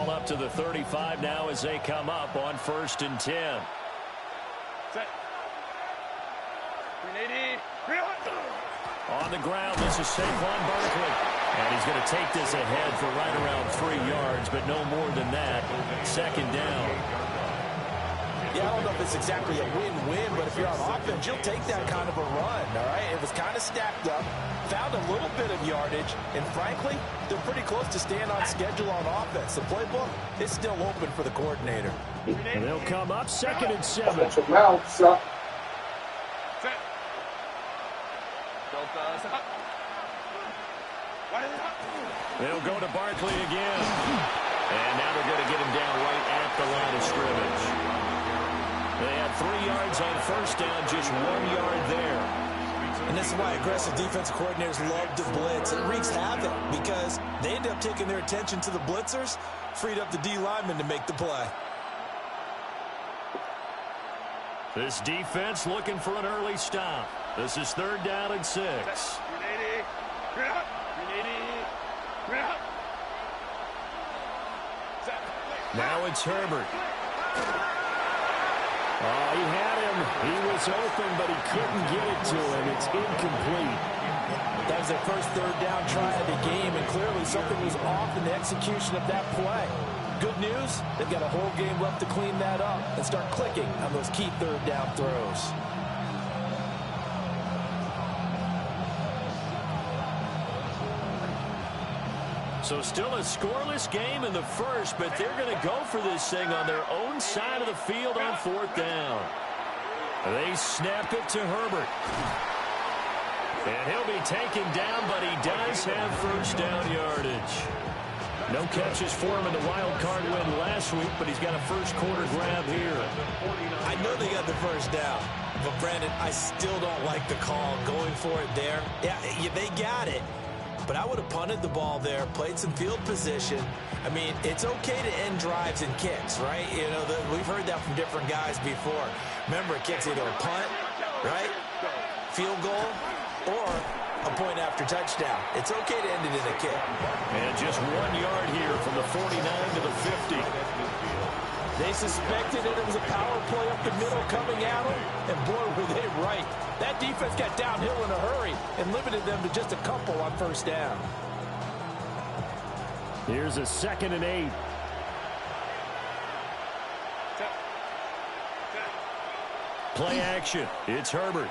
ball up to the 35 now as they come up on 1st and 10. Set. 380. On the ground, this is Saquon Barkley. And he's going to take this ahead for right around 3 yards, but no more than that. 2nd down. Yeah, I don't know if it's exactly a win-win, but if you're on offense, you'll take that kind of a run, all right? It was kind of stacked up, found a little bit of yardage, and frankly, they're pretty close to staying on schedule on offense. The playbook is still open for the coordinator. And they'll come up 2nd and 7. They'll go to Barkley again. And now they're going to get him down right at the line of scrimmage. They had 3 yards on 1st down, just 1 yard there. And this is why aggressive defensive coordinators love to blitz. It wreaks havoc because they end up taking their attention to the blitzers, freed up the D lineman to make the play. This defense looking for an early stop. This is 3rd down and 6. 380. Now it's Herbert. Oh, he had him. He was open, but he couldn't get it to him. It's incomplete. That was their first 3rd down try of the game, and clearly something was off in the execution of that play. Good news, they've got a whole game left to clean that up and start clicking on those key 3rd down throws. So still a scoreless game in the first, but they're going to go for this thing on their own side of the field on 4th down. They snap it to Herbert. And he'll be taken down, but he does have 1st down yardage. No catches for him in the wild card win last week, but he's got a first quarter grab here. I know they got the 1st down, but Brandon, I still don't like the call going for it there. Yeah, they got it. But I would have punted the ball there, played some field position. I mean, it's okay to end drives and kicks, right? You know, we've heard that from different guys before. Remember, kicks either a punt, right, field goal, or a point after touchdown. It's okay to end it in a kick. And just 1 yard here from the 49 to the 50. They suspected that it was a power play up the middle coming at them, and boy, were they right. That defense got downhill in a hurry and limited them to just a couple on 1st down. Here's a 2nd and 8. Play action. It's Herbert.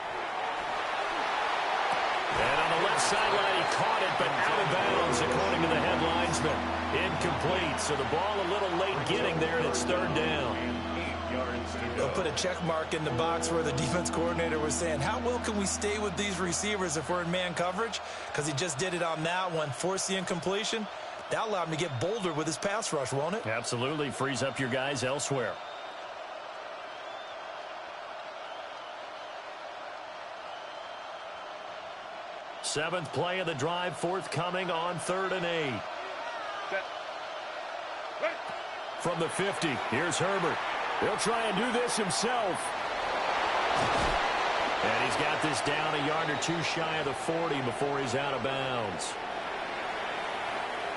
And on the left sideline, he caught it, but out of bounds, according to the head linesman. Incomplete, so the ball a little late getting there, and it's 3rd down. They'll put a check mark in the box where the defense coordinator was saying, how well can we stay with these receivers if we're in man coverage? Because he just did it on that one, forced the incompletion. That'll allow him to get bolder with his pass rush, won't it? Absolutely. Frees up your guys elsewhere. Seventh play of the drive, forthcoming on 3rd and 8. From the 50, here's Herbert. He'll try and do this himself. And he's got this down a yard or two shy of the 40 before he's out of bounds.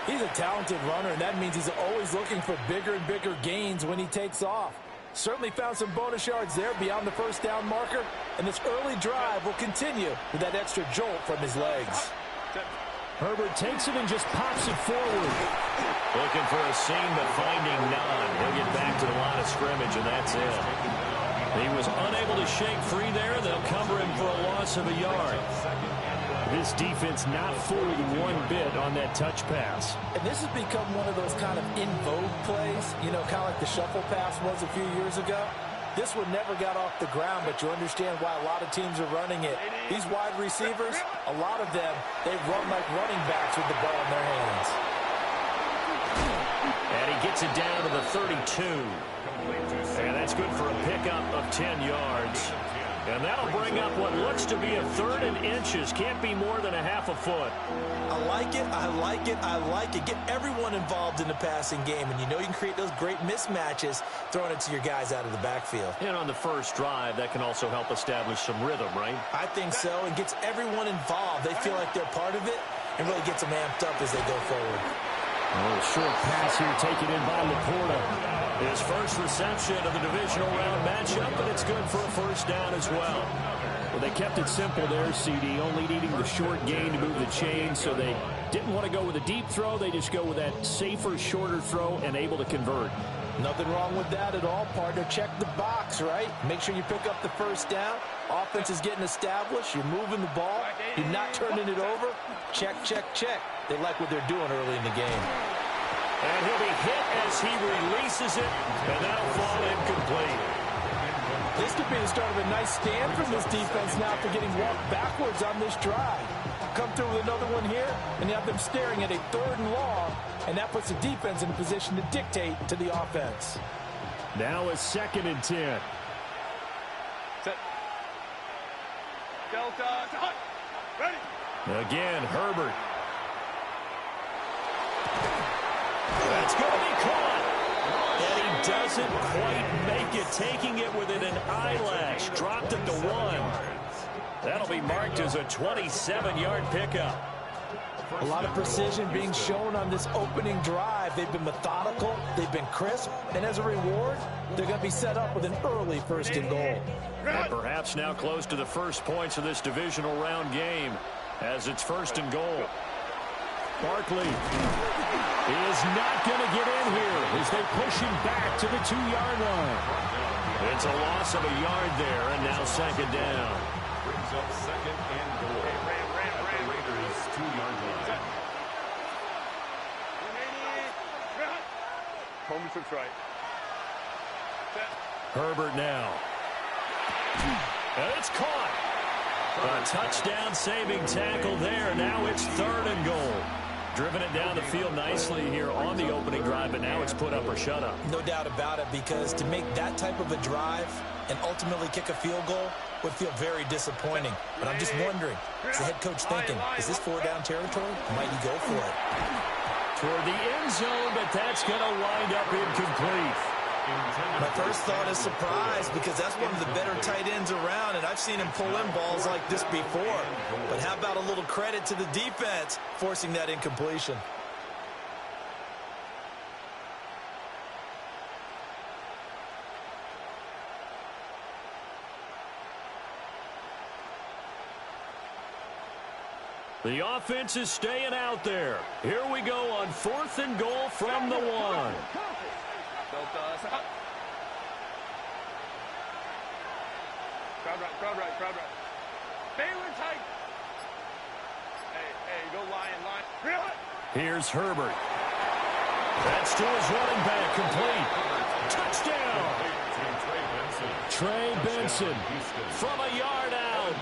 He's a talented runner, and that means he's always looking for bigger and bigger gains when he takes off. Certainly found some bonus yards there beyond the 1st down marker, and this early drive will continue with that extra jolt from his legs. Herbert takes it and just pops it forward. Looking for a seam, but finding none. He'll get back to the line of scrimmage, and that's it. He was unable to shake free there. They'll cover him for a loss of a yard. This defense not fooled one bit on that touch pass. And this has become one of those kind of in vogue plays, you know, kind of like the shuffle pass was a few years ago. This one never got off the ground, but you understand why a lot of teams are running it. These wide receivers, a lot of them, they run like running backs with the ball in their hands. And he gets it down to the 32. And that's good for a pickup of 10 yards. And that'll bring up what looks to be a 3rd and inches. Can't be more than a half a foot. I like it, I like it, I like it. Get everyone involved in the passing game, and you know you can create those great mismatches throwing it to your guys out of the backfield. And on the first drive, that can also help establish some rhythm, right? I think so, and gets everyone involved. They feel like they're part of it and really gets them amped up as they go forward. A little short pass here taken in by Laporta. His first reception of the divisional round matchup, and it's good for a first down as well. Well, they kept it simple there, CD, only needing the short gain to move the chain, so they didn't want to go with a deep throw. They just go with that safer, shorter throw and able to convert. Nothing wrong with that at all, partner. Check the box, right? Make sure you pick up the first down. Offense is getting established. You're moving the ball. You're not turning it over. Check, check, check. They like what they're doing early in the game. And he'll be hit as he releases it, and that'll fall incomplete. This could be the start of a nice stand from this defense now for getting walked backwards on this drive. Come through with another one here, and you have them staring at a 3rd and long, and that puts the defense in a position to dictate to the offense. Now a 2nd and 10. Set. Delta. Hot. Ready. Again, Herbert. That's going to be caught. And he doesn't quite make it, taking it within an eyelash. Dropped it to 1. That'll be marked as a 27-yard pickup. A lot of precision being shown on this opening drive. They've been methodical, they've been crisp, and as a reward, they're going to be set up with an early 1st and goal. And perhaps now close to the first points of this divisional round game as it's 1st and goal. Barkley is not going to get in here as they push him back to the 2-yard line. It's a loss of a yard there, and now 2nd down. Brings up 2nd and goal. At the Raiders' 2-yard line. Coleman trips right. Set. Herbert now. And it's caught. A touchdown-saving tackle there. Now it's 3rd and goal. Driven it down the field nicely here on the opening drive, but now it's put up or shut up. No doubt about it, because to make that type of a drive and ultimately kick a field goal would feel very disappointing. But I'm just wondering, is the head coach thinking, is this 4-down territory? Might he go for it? Toward the end zone, but that's going to wind up incomplete. My first thought is surprise, because that's one of the better tight ends around, and I've seen him pull in balls like this before. But how about a little credit to the defense forcing that incompletion? The offense is staying out there. Here we go on 4th and goal from the 1. Delta. Hot. Crowd right. Baylor tight. Hey, go line. Real it. Here's Herbert. That's to his running back, complete. Touchdown. Trey Benson from a yard out.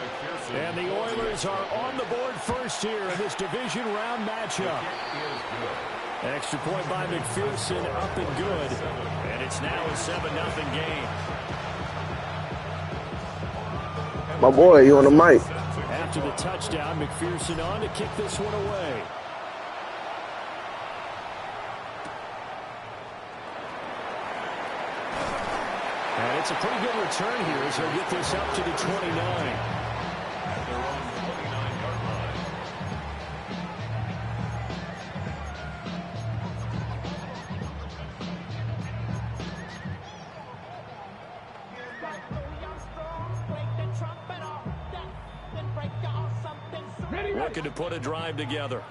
And the Oilers are on the board first here in this division round matchup. Extra point by McPherson, up and good. And it's now a 7-0 game. My boy, you on the mic. After the touchdown, McPherson on to kick this one away. And it's a pretty good return here as they'll get this up to the 29. Looking to put a drive together.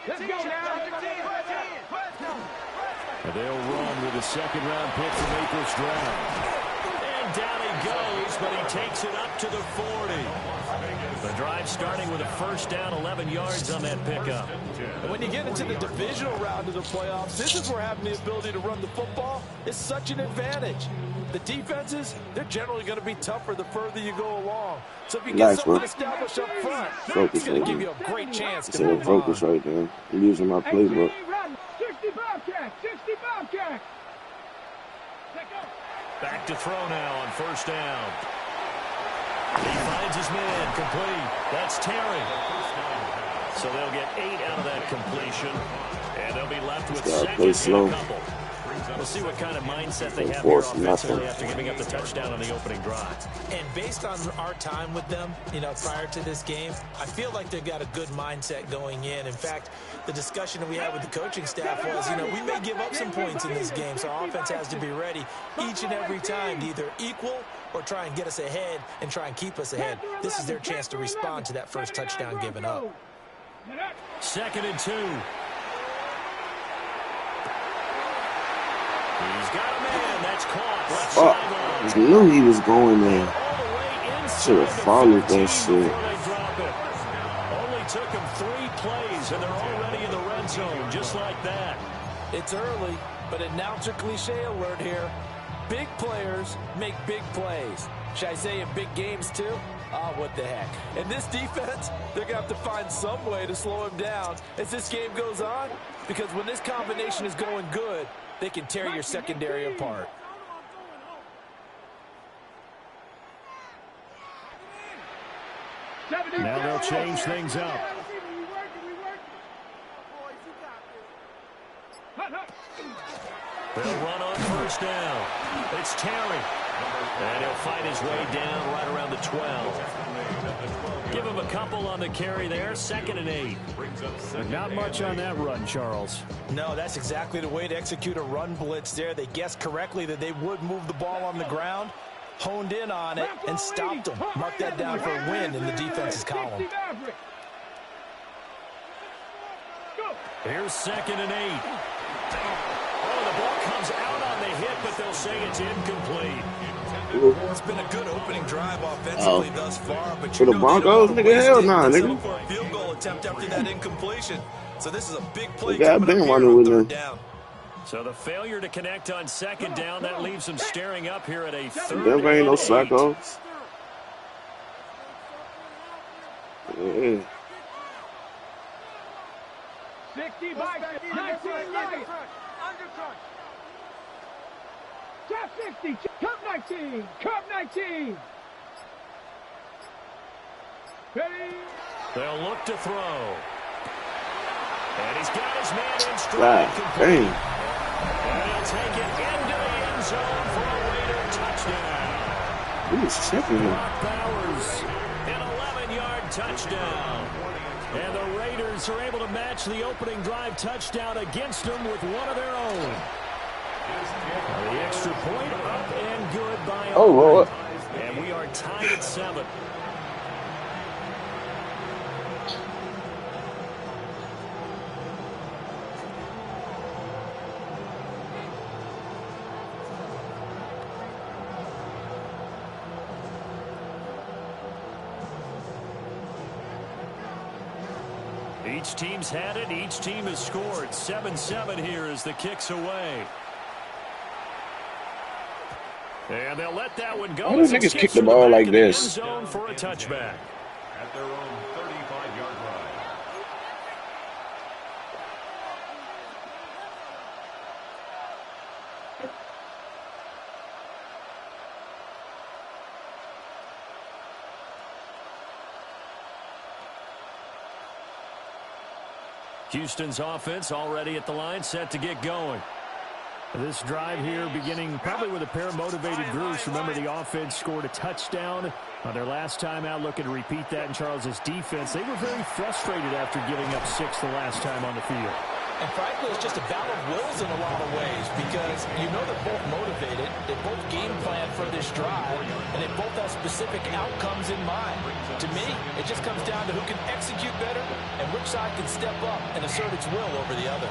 Let's go now. They'll run with a 2nd-round pick from April's draft. And down he goes, but he takes it up to the 40. The drive starting with a 1st down, 11 yards on that pickup. And when you get into the divisional round of the playoffs, this is where having the ability to run the football is such an advantage. The defenses, they're generally going to be tougher the further you go along. So if you get something established up front, it's going to give you a great chance to move focus on. right there. I'm using my playbook. 60 Bobcats. Back to throw now on 1st down. He finds his man, complete. That's Terry. So they'll get 8 out of that completion. And they'll be left with sacks and a couple. We'll see what kind of mindset they have here Force offensively nothing. after giving up the touchdown on the opening drive. And based on our time with them, prior to this game, I feel like they've got a good mindset going in. In fact, the discussion that we had with the coaching staff was, we may give up some points in this game, so our offense has to be ready each and every time to either equal or try and get us ahead and try and keep us ahead. This is their chance to respond to that first touchdown given up. 2nd and 2. He's got a man. That's caught. Left sideline. I knew he was going there. All the way inside Should have the followed 13 that shit. before they drop it. Only took him 3 plays, and they're already in the red zone, just like that. It's early, but announcer cliche alert here. Big players make big plays. Should I say in big games too? Oh, what the heck. And this defense, they're going to have to find some way to slow him down as this game goes on, because when this combination is going good, they can tear your secondary apart. Now they'll change things up. They'll run on first down. It's Terry. And he'll fight his way down right around the 12. Give him a couple on the carry there. 2nd and 8. Not much on that run, Charles. No, that's exactly the way to execute a run blitz there. They guessed correctly that they would move the ball on the ground, honed in on it, and stopped them. Mark that down for a win in the defense's column. Here's 2nd and 8. Oh, the ball comes out on the hit, but they'll say it's incomplete. It's been a good opening drive offensively thus far, but For the Broncos, nigga, hell nah, nigga. For a field goal attempt after that incompletion. So this is a big play. Yeah, I've been running with them. So the failure to connect on 2nd down, that leaves them staring up here at a 3rd Denver ain't no and 8. psychos. Yeah. 60 by 19 right. Top 60, cup 19, cup 19. Ready? They'll look to throw. And he's got his man in stride. God, dang. And he'll take it into the end zone for a Raider touchdown. He was checking him. Brock Bowers, an 11-yard touchdown. And the Raiders are able to match the opening drive touchdown against them with one of their own. The extra point up and good by Oh, Lord. And we are tied at 7. Each team's had it. Each team has scored. 7-7 here as the kick's away. And they'll let that one go. Why do niggas kick the ball like this? End zone for a touchback. At their own 35-yard line. Houston's offense already at the line, set to get going. This drive here beginning probably with a pair of motivated groups. Remember, the offense scored a touchdown on their last time out. Looking to repeat that in Charles's defense. They were very frustrated after giving up 6 the last time on the field. And frankly, it's just a battle of wills in a lot of ways, because they're both motivated, they both game plan for this drive, and they both have specific outcomes in mind. To me, it just comes down to who can execute better and which side can step up and assert its will over the other.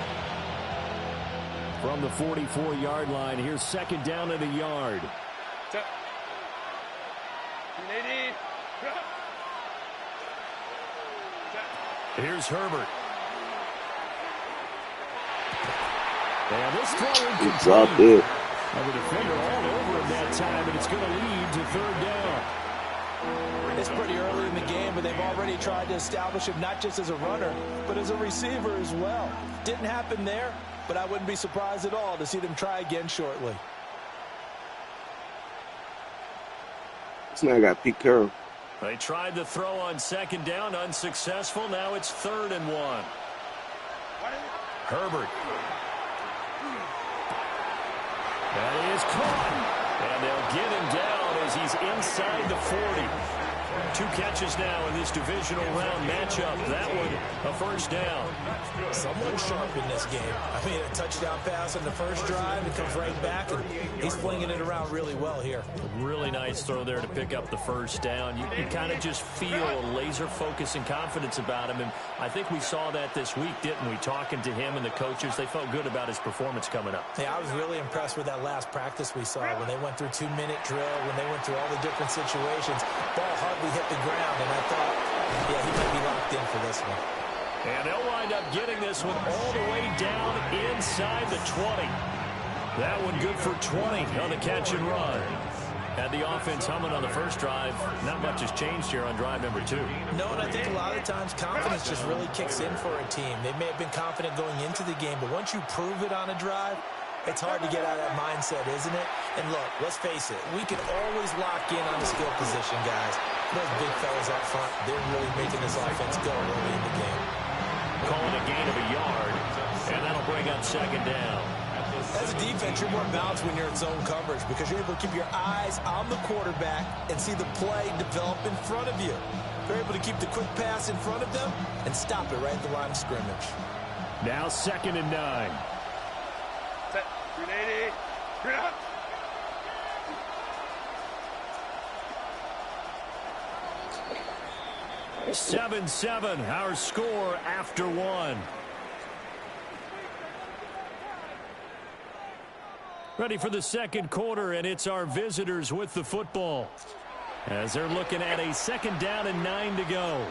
From the 44-yard line, here's 2nd down and a yard. Here's Herbert. And this throw He dropped it. And the defender all over him that time, and it's going to lead to 3rd down. It's pretty early in the game, but they've already tried to establish him not just as a runner, but as a receiver as well. Didn't happen there, but I wouldn't be surprised at all to see them try again shortly. This man got Pete Carroll. They tried the throw on 2nd down, unsuccessful. Now it's 3rd and 1. Herbert. That is caught. And they'll get him down as he's inside the 40. 2 catches now in this divisional round matchup. That one, a first down. Someone sharp in this game. I mean, a touchdown pass on the first drive. It comes right back, and he's flinging it around really well here. Really nice throw there to pick up the first down. You kind of just feel a laser focus and confidence about him. And I think we saw that this week, didn't we? Talking to him and the coaches, they felt good about his performance coming up. Yeah, I was really impressed with that last practice we saw when they went through 2-minute drill, when they went through all the different situations. Ball hardly hit the ground, and I thought, yeah, he might be locked in for this one. And they'll wind up getting this one all the way down inside the 20. That one good for 20 on the catch and run. Had the offense humming on the first drive. Not much has changed here on drive number 2. No, and I think a lot of times confidence just really kicks in for a team. They may have been confident going into the game, but once you prove it on a drive, it's hard to get out of that mindset, isn't it? And look, let's face it, we can always lock in on the skill position, guys. Those big fellas up front, they're really making this offense go early in the game. Calling a gain of a yard, and that'll bring up second down. As a defense, you're more balanced when you're in zone coverage because you're able to keep your eyes on the quarterback and see the play develop in front of you. They're able to keep the quick pass in front of them and stop it right at the line of scrimmage. Now 2nd and 9. Set. 380. Straight up. Seven, our score after 1. Ready for the second quarter, and it's our visitors with the football as they're looking at a 2nd down and 9 to go.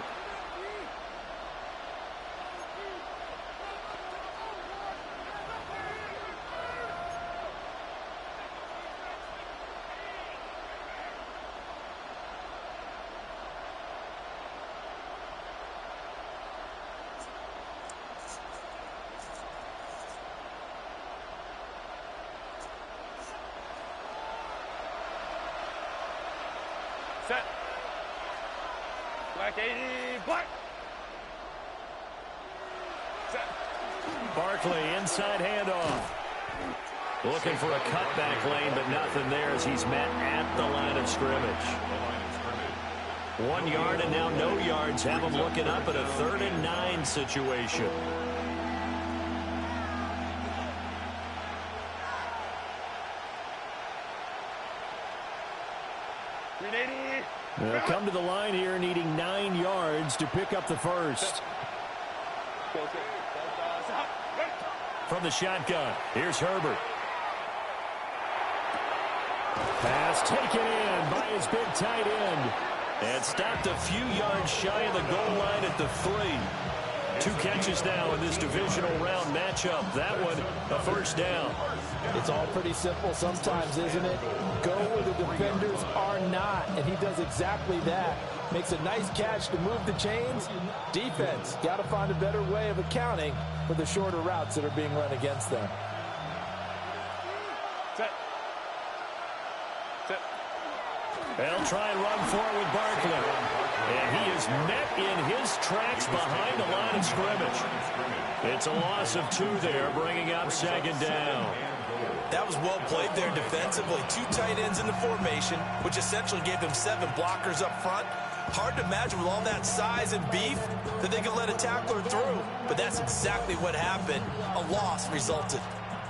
Set. Black 80. Black. Set. Barkley, inside handoff. Looking for a cutback lane, but nothing there as he's met at the line of scrimmage. 1 yard and now no yards. Have him looking up at a 3rd and 9 situation. They'll come to the line here needing 9 yards to pick up the first. From the shotgun, here's Herbert. Pass taken in by his big tight end. And stopped a few yards shy of the goal line at the 3. 2 catches now in this divisional round matchup. That one, a first down. It's all pretty simple sometimes, isn't it? Go where the defenders are not, and he does exactly that. Makes a nice catch to move the chains. Defense, got to find a better way of accounting for the shorter routes that are being run against them. Set. Set. They'll try and run forward with Barkley. And he is met in his tracks behind the line of scrimmage. It's a loss of 2 there, bringing up 2nd down. That was well played there defensively. 2 tight ends in the formation, which essentially gave them 7 blockers up front. Hard to imagine with all that size and beef that they could let a tackler through. But that's exactly what happened. A loss resulted.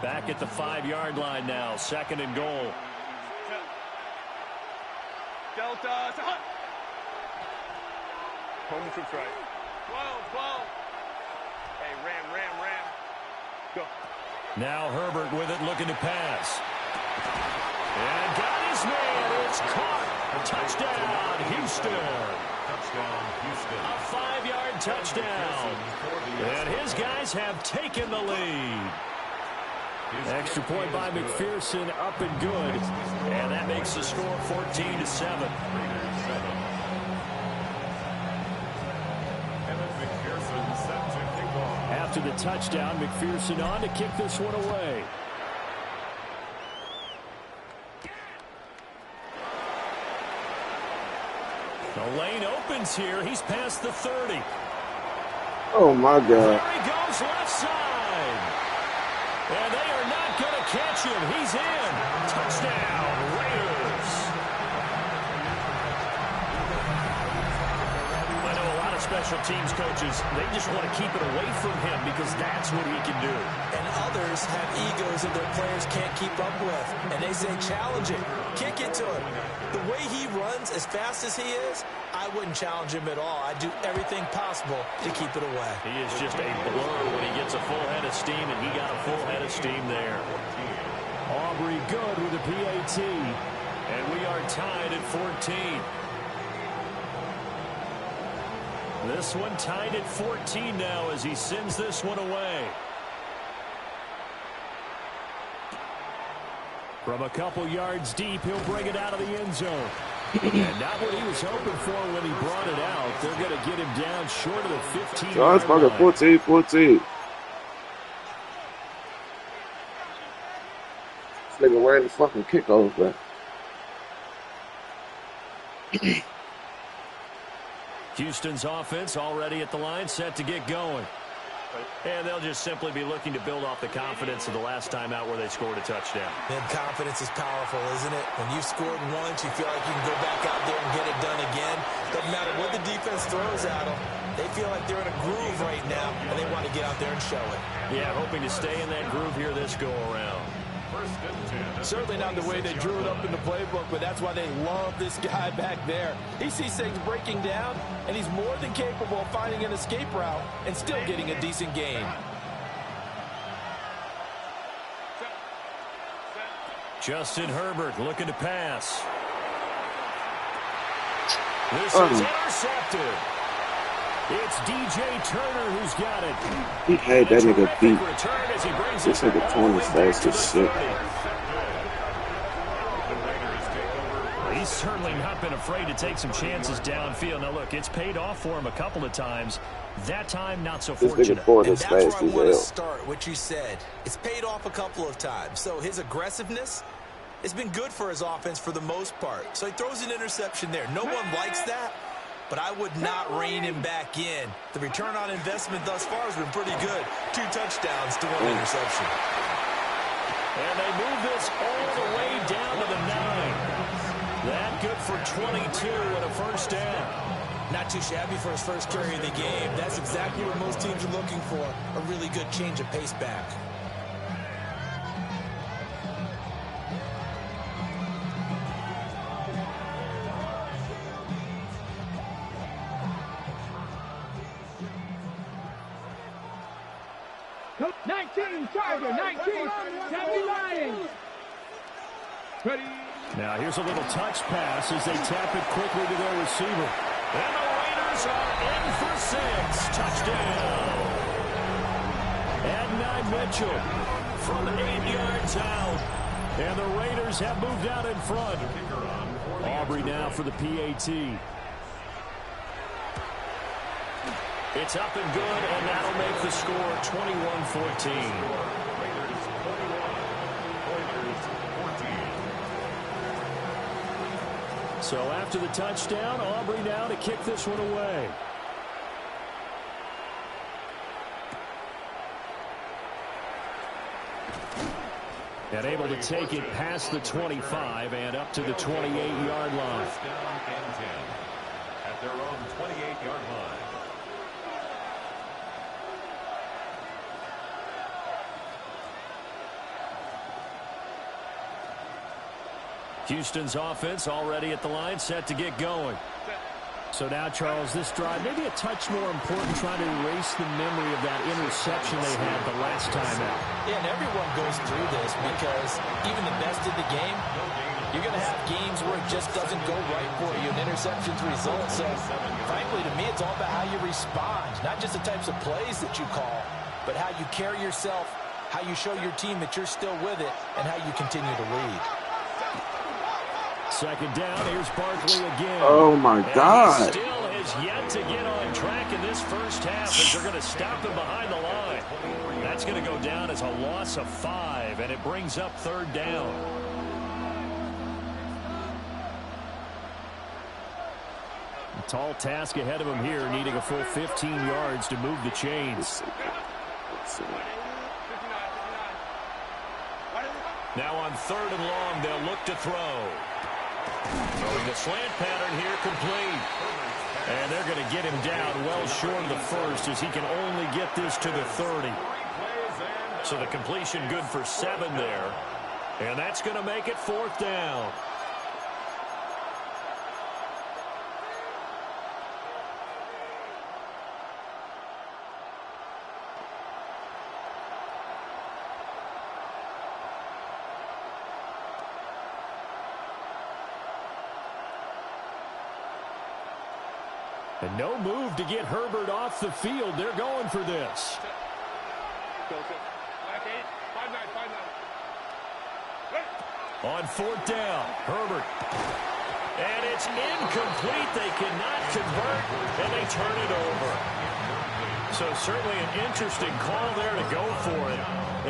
Back at the 5-yard line now, 2nd and goal. Delta. Home troops right. 12. Hey, ram. Go. Now Herbert with it, looking to pass. And got his man. It's caught. Touchdown, Houston. Touchdown, Houston. A 5-yard touchdown. And his guys have taken the lead. Extra point by McPherson, up and good. And that makes the score 14-7. After the touchdown, McPherson on to kick this one away. The lane opens here. He's past the 30. Oh, my God. There he goes left side. And they are not going to catch him. He's in. Touchdown, Raiders. I know a lot of special teams coaches, they just want to keep it away from him because that's what he can do. And others have egos that their players can't keep up with. And they say, challenge it. Kick it to him. The way he runs as fast as he is, I wouldn't challenge him at all. I'd do everything possible to keep it away. He is just a blur when he gets a full head of steam, and he got a full head of steam there. Aubrey good with a PAT. And we are tied at 14. This one tied at 14 now as he sends this one away. From a couple yards deep, he'll bring it out of the end zone. And not what he was hoping for when he brought it out. They're going to get him down short of the 15-yard line. It's fucking 14-14. This nigga wearing the fucking kickoff back. Houston's offense already at the line, set to get going. And they'll just simply be looking to build off the confidence of the last time out where they scored a touchdown. And confidence is powerful, isn't it? When you've scored once, you feel like you can go back out there and get it done again. Doesn't matter what the defense throws at them. They feel like they're in a groove right now, and they want to get out there and show it. Yeah, hoping to stay in that groove here this go-around. Certainly not the way they drew it up in the playbook, but that's why they love this guy back there. He sees things breaking down, and he's more than capable of finding an escape route and still getting a decent gain. Justin Herbert looking to pass. This is intercepted. It's DJ Turner who's got it. He had that nigga beat. This This nigga torn his fast as shit. He's certainly not been afraid to take some chances downfield. Now, look, it's paid off for him a couple of times. That time, not so This fortunate. nigga poured And his that's where fast I as want to hell. start, what you said. It's paid off a couple of times. So his aggressiveness has been good for his offense for the most part. So he throws an interception there. No one likes that, but I would not rein him back in. The return on investment thus far has been pretty good. 2 touchdowns to 1 interception. And they move this all the way down to the 9. That good for 22 and a first down. Not too shabby for his first carry of the game. That's exactly what most teams are looking for. A really good change of pace back. Coach 19, Charger, 19, 79. Ready. Now here's a little touch pass as they tap it quickly to their receiver. And the Raiders are in for 6. Touchdown. Adonai Mitchell from 8 yards out. And the Raiders have moved out in front. Aubrey now for the PAT. It's up and good, and that'll make the score 21-14. So after the touchdown, Aubrey now to kick this one away. And able to take it past the 25 and up to the 28-yard line. Down and 10 at their own 28-yard line. Houston's offense already at the line, set to get going. So now, Charles, this drive, maybe a touch more important, trying to erase the memory of that interception they had the last time out. Yeah, and everyone goes through this because even the best of the game, you're going to have games where it just doesn't go right for you, and interceptions result. So, frankly, to me, it's all about how you respond, not just the types of plays that you call, but how you carry yourself, how you show your team that you're still with it, and how you continue to lead. Second down, here's Barkley again. Oh, my God. He still has yet to get on track in this first half as they're going to stop him behind the line. That's going to go down as a loss of 5, and it brings up third down. A tall task ahead of him here, needing a full 15 yards to move the chains. Now on 3rd and long, they'll look to throw. Throwing the slant pattern here, complete. And they're going to get him down well short of the first as he can only get this to the 30. So the completion good for 7 there. And that's going to make it 4th down. And no move to get Herbert off the field. They're going for this. Back 8. 5-9. On 4th down, Herbert. And it's incomplete. They cannot convert, and they turn it over. So certainly an interesting call there to go for it.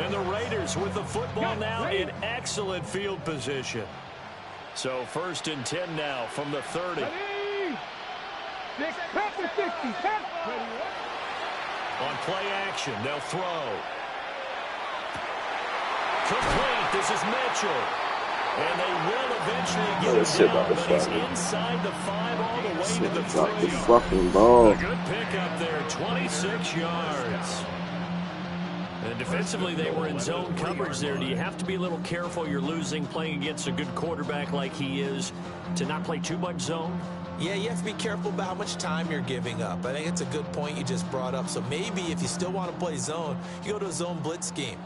And the Raiders with the football now in excellent field position. So 1st and 10 now from the 30. On play action, they'll throw. Complete. This is Mitchell. And they will eventually get him down, but he's inside the 5 all the way to the 3. The fucking ball. A good pickup there, 26 yards. And defensively, they were in zone coverage there. Do you have to be a little careful? You're losing, playing against a good quarterback like he is, to not play too much zone? Yeah, you have to be careful about how much time you're giving up. I think it's a good point you just brought up. So maybe if you still want to play zone, you go to a zone blitz scheme.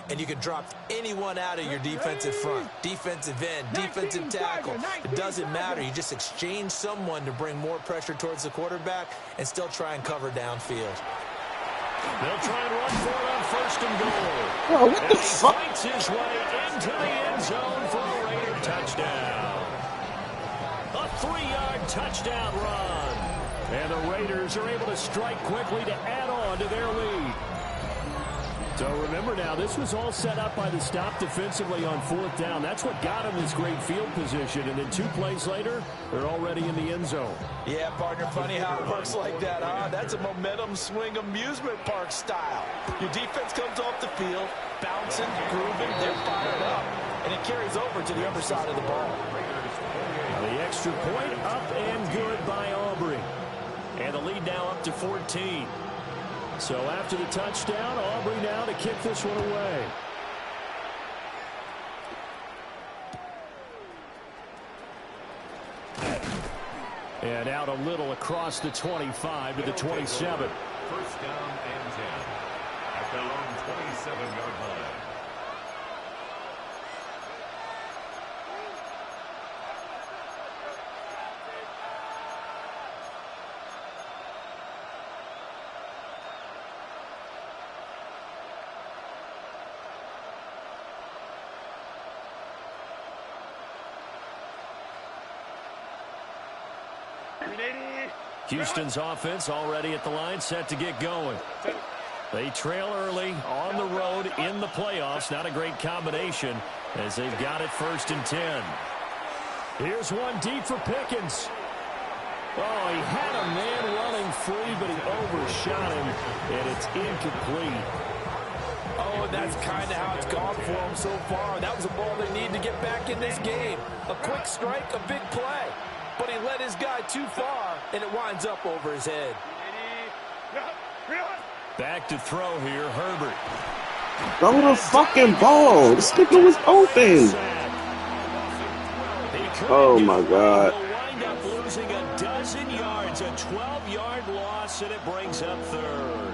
And you can drop anyone out of your defensive front, defensive end, defensive tackle. It doesn't matter. You just exchange someone to bring more pressure towards the quarterback and still try and cover downfield. They'll try and run for it on 1st and goal. Oh, what the fuck? He fights his way into the end zone for a Raider touchdown. A 3-yard touchdown run. And the Raiders are able to strike quickly to add on to their lead. So remember now, this was all set up by the stop defensively on 4th down. That's what got him this great field position. And then 2 plays later, they're already in the end zone. Yeah, partner, funny how it works like that, huh? That's a momentum swing amusement park style. Your defense comes off the field, bouncing, grooving, they're fired up. And it carries over to the other side of the ball. The extra point up and good by Aubrey. And the lead now up to 14. So after the touchdown, Aubrey now to kick this one away. And out a little across the 25 to the 27. 1st down and 10 at their own 27-yard line. Houston's offense already at the line, set to get going. They trail early on the road in the playoffs. Not a great combination as they've got it 1st and 10. Here's one deep for Pickens. Oh, he had a man running free, but he overshot him, and it's incomplete. Oh, and that's kind of how it's gone for them so far. That was a ball they need to get back in this game. A quick strike, a big play. But he led his guy too far, and it winds up over his head. Back to throw here, Herbert. Throw the fucking ball. This nigga was open. Oh, my God. He'll wind up losing a dozen yards, a 12-yard loss, and it brings up 3rd.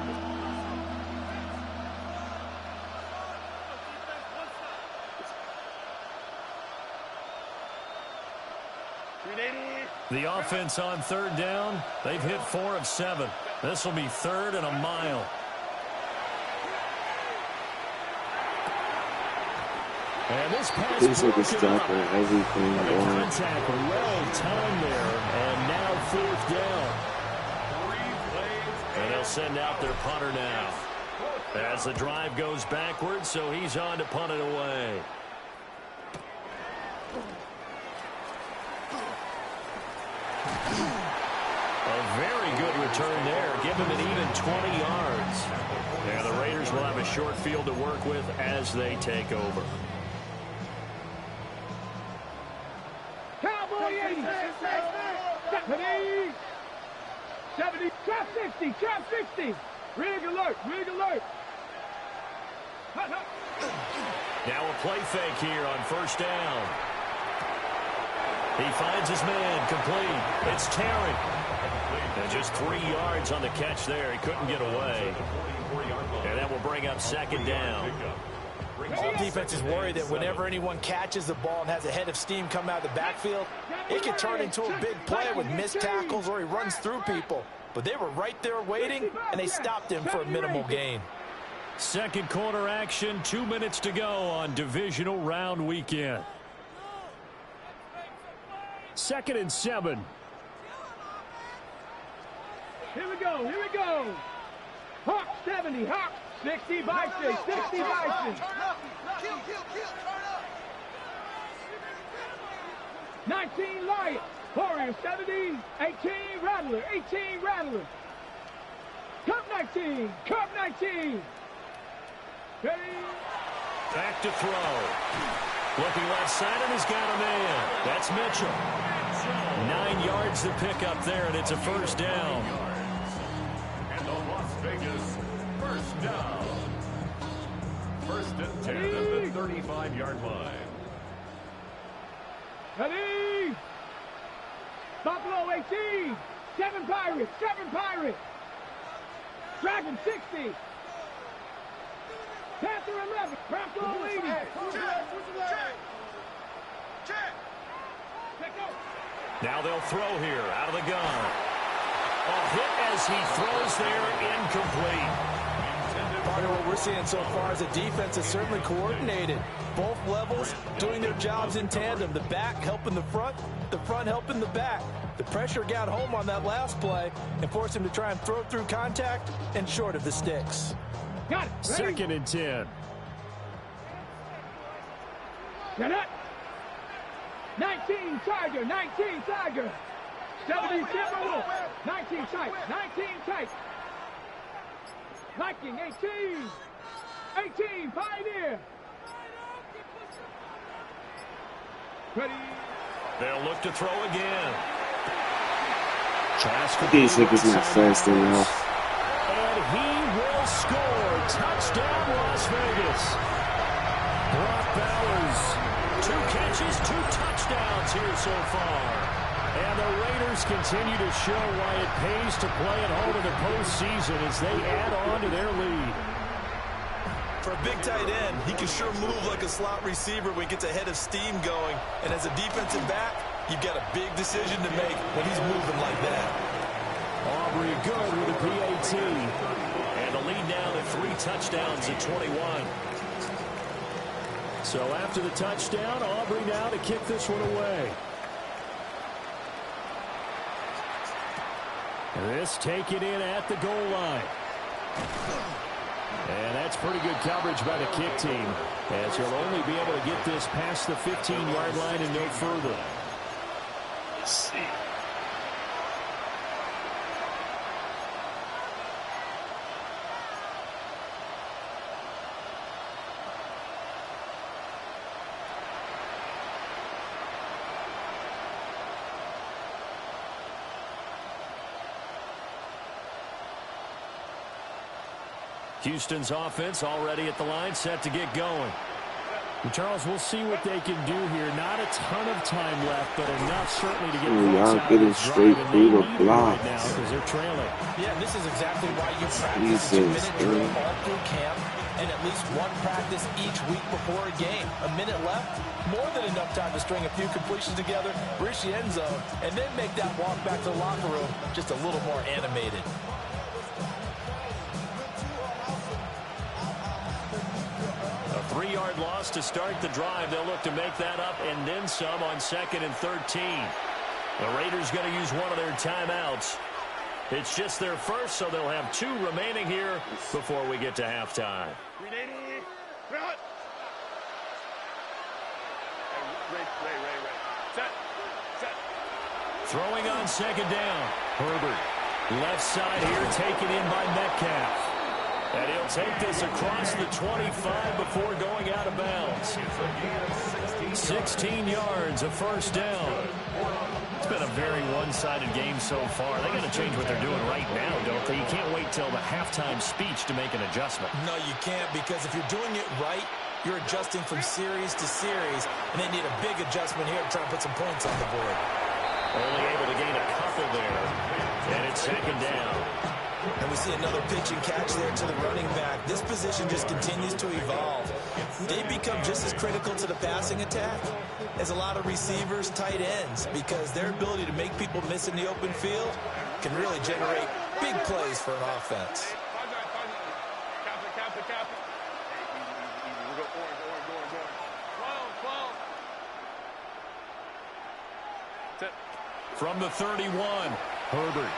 The offense on 3rd down, they've hit 4 of 7. This will be 3rd and a mile. And this pass He's like a stopper, everything. The contact well timed there, and now 4th down. And they'll send out their punter now. As the drive goes backwards, so he's on to punt it away. A very good return there. Give him an even 20 yards. And the Raiders will have a short field to work with as they take over. Ready? 70, trap 60, trap 60. Rig alert, rig alert. Hut, hut. Now a play fake here on first down. He finds his man, complete. It's Terry. And just 3 yards on the catch there. He couldn't get away. And that will bring up second down. All defenses worry that whenever anyone catches the ball and has a head of steam come out of the backfield, it can turn into a big play with missed tackles or he runs through people. But they were right there waiting, and they stopped him for a minimal gain. Second quarter action, 2 minutes to go on divisional round weekend. 2nd and 7. Here we go, here we go. Hawk 70, Hawk 60, Bison, 60, Bison. 19 Lion, Warrior 70, 18 Rattler, 18 Rattler. Cup 19, Cup 19. Ready? Back to throw. Looking left side, and he's got a man. That's Mitchell. 9 yards to pick up there, and it's a first down. And the Las Vegas first down. 1st and 10 at the 35-yard line. Ready? Buffalo 18, 7 Pirates, 7 Pirates. Dragon 60. Panther 11, Buffalo 80. Now they'll throw here out of the gun. A hit as he throws there, incomplete. Part of what we're seeing so far is the defense is certainly coordinated. Both levels doing their jobs in tandem. The back helping the front helping the back. The pressure got home on that last play and forced him to try and throw through contact and short of the sticks. Got it. Ready? 2nd and 10. Get up. 19 Tiger, 19 Tiger. 70 Timberwolf, 19 tight, 19 tight. Viking 18, 18 Pioneer. Ready? They'll look to throw again. These niggas not fast enough. And he will score. Touchdown, Las Vegas. Brock Bowers, 2 catches, 2 touchdowns here so far. And the Raiders continue to show why it pays to play at home in the postseason as they add on to their lead. For a big tight end, he can sure move like a slot receiver when he gets a head of steam going. And as a defensive back, you've got a big decision to make when he's moving like that. Aubrey good with a PAT. And the lead now to 3 touchdowns at 21. So after the touchdown, Aubrey now to kick this one away. This taken in at the goal line. And that's pretty good coverage by the kick team, as he'll only be able to get this past the 15-yard line and no further. Let's see. Houston's offense already at the line, set to get going. And Charles, we'll see what they can do here. Not a ton of time left, but enough certainly to get y'all getting straight through the block. Right now because they're trailing. Yeah, this is exactly why you practice a 2-minute drill all through camp and at least one practice each week before a game. A minute left, more than enough time to string a few completions together, reach the end zone, and then make that walk back to the locker room just a little more animated. A 3-yard loss to start the drive. They'll look to make that up and then some on 2nd and 13. The Raiders going to use one of their timeouts. It's just their first, so they'll have 2 remaining here before we get to halftime. Ray. Set. Throwing on 2nd down. Herbert. Left side here taken in by Metcalf. And he'll take this across the 25 before going out of bounds. 16 yards, a first down. been a very one-sided game so far. They got to change what they're doing right now, don't they? You can't wait till the halftime speech to make an adjustment. No, you can't, because if you're doing it right, you're adjusting from series to series, and they need a big adjustment here to try and put some points on the board. Only able to gain a couple there, and it's second down. And we see another pitch and catch there to the running back. This position just continues to evolve. They become just as critical to the passing attack as a lot of receivers, tight ends, because their ability to make people miss in the open field can really generate big plays for an offense. From the 31, Herbert.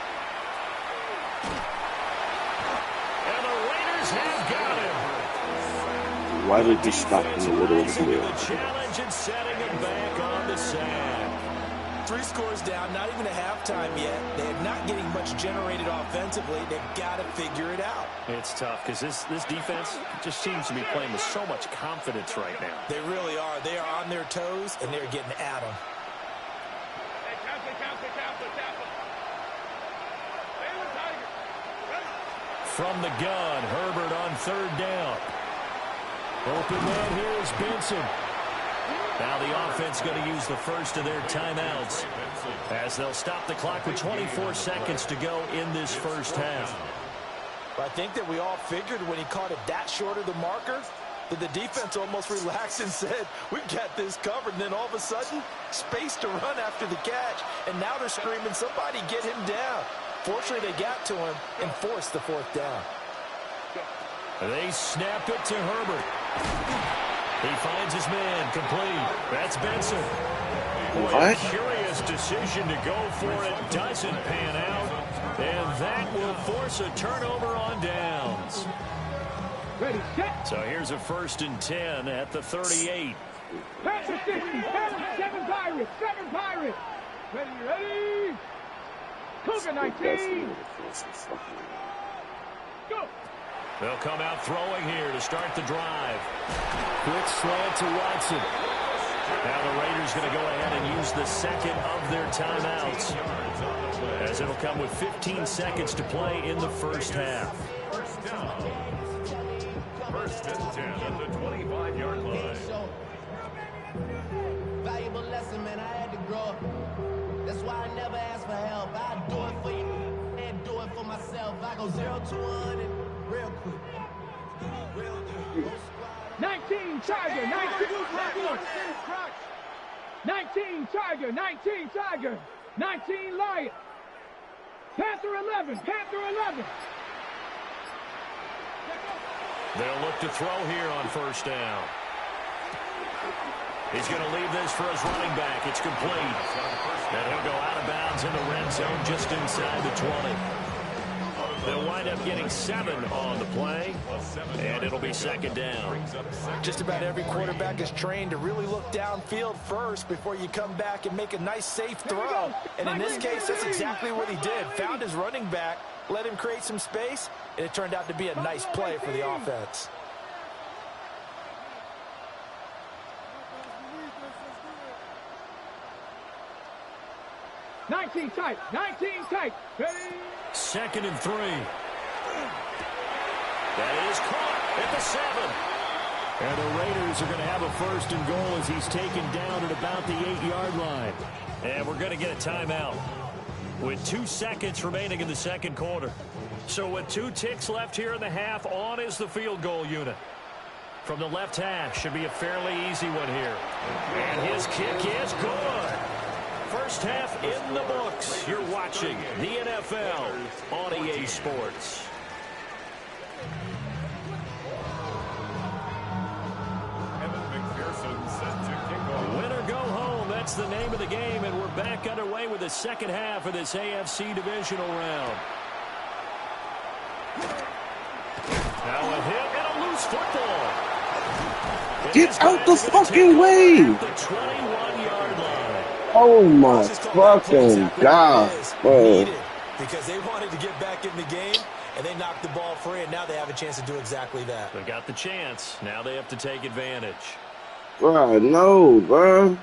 And the Raiders have got him. Why did he stop in the middle of the field? The challenge and setting him back on the sack. 3 scores down, not even a halftime yet. They are not getting much generated offensively. They've got to figure it out. It's tough because this defense just seems to be playing with so much confidence right now. They really are. They are on their toes, and they're getting at them. From the gun, Herbert on third down. Open man here is Benson. Now the offense going to use the first of their timeouts as they'll stop the clock with 24 seconds to go in this first half. I think that we all figured when he caught it that short of the marker that the defense almost relaxed and said, we've got this covered. And then all of a sudden, space to run after the catch. And now they're screaming, somebody get him down. Fortunately, they got to him and forced the fourth down. They snap it to Herbert. He finds his man complete. That's Benson. Boy, a curious decision to go for it. Doesn't pan out. And that will force a turnover on downs. Ready, set. So here's a 1st and 10 at the 38. Panther 60, Panther 7 Pirates, 7 Pirates. Ready. Cougar 19. Go. They'll come out throwing here to start the drive. Quick slant to Watson. Now the Raiders going to go ahead and use the second of their timeouts, as it'll come with 15 seconds to play in the first half. First down. 1st and 10 at the 25-yard line. Valuable lesson, man. I had to grow up. That's why I never ask for help. I do it for you and do it for myself. I go 0 to 100 real quick. 19 Tiger, 19 Tiger, 19 Tiger, 19 Lion. Panther 11, Panther 11. They'll look to throw here on first down. He's going to leave this for his running back. It's complete. And he'll go out of bounds in the red zone just inside the 20. They'll wind up getting 7 on the play, and it'll be second down. Just about every quarterback is trained to really look downfield first before you come back and make a nice, safe throw. And in this case, that's exactly what he did. Found his running back, let him create some space, and it turned out to be a nice play for the offense. Nineteen tight. Ready? 2nd and 3. That is caught at the 7. And the Raiders are going to have a 1st and goal as he's taken down at about the 8-yard line. And we're going to get a timeout with 2 seconds remaining in the second quarter. So with 2 ticks left here in the half, on is the field goal unit. From the left hash, should be a fairly easy one here. And his kick is good. First half in the books. You're watching the NFL on EA Sports. Win or go home, that's the name of the game, and we're back underway with the second half of this AFC divisional round. Now a hit and a loose football. Get out the fucking way! The 21-yard line. Oh my fucking God, bro. Because they wanted to get back in the game, and they knocked the ball free, and now they have a chance to do exactly that. They got the chance. Now they have to take advantage. Bro, no, bro.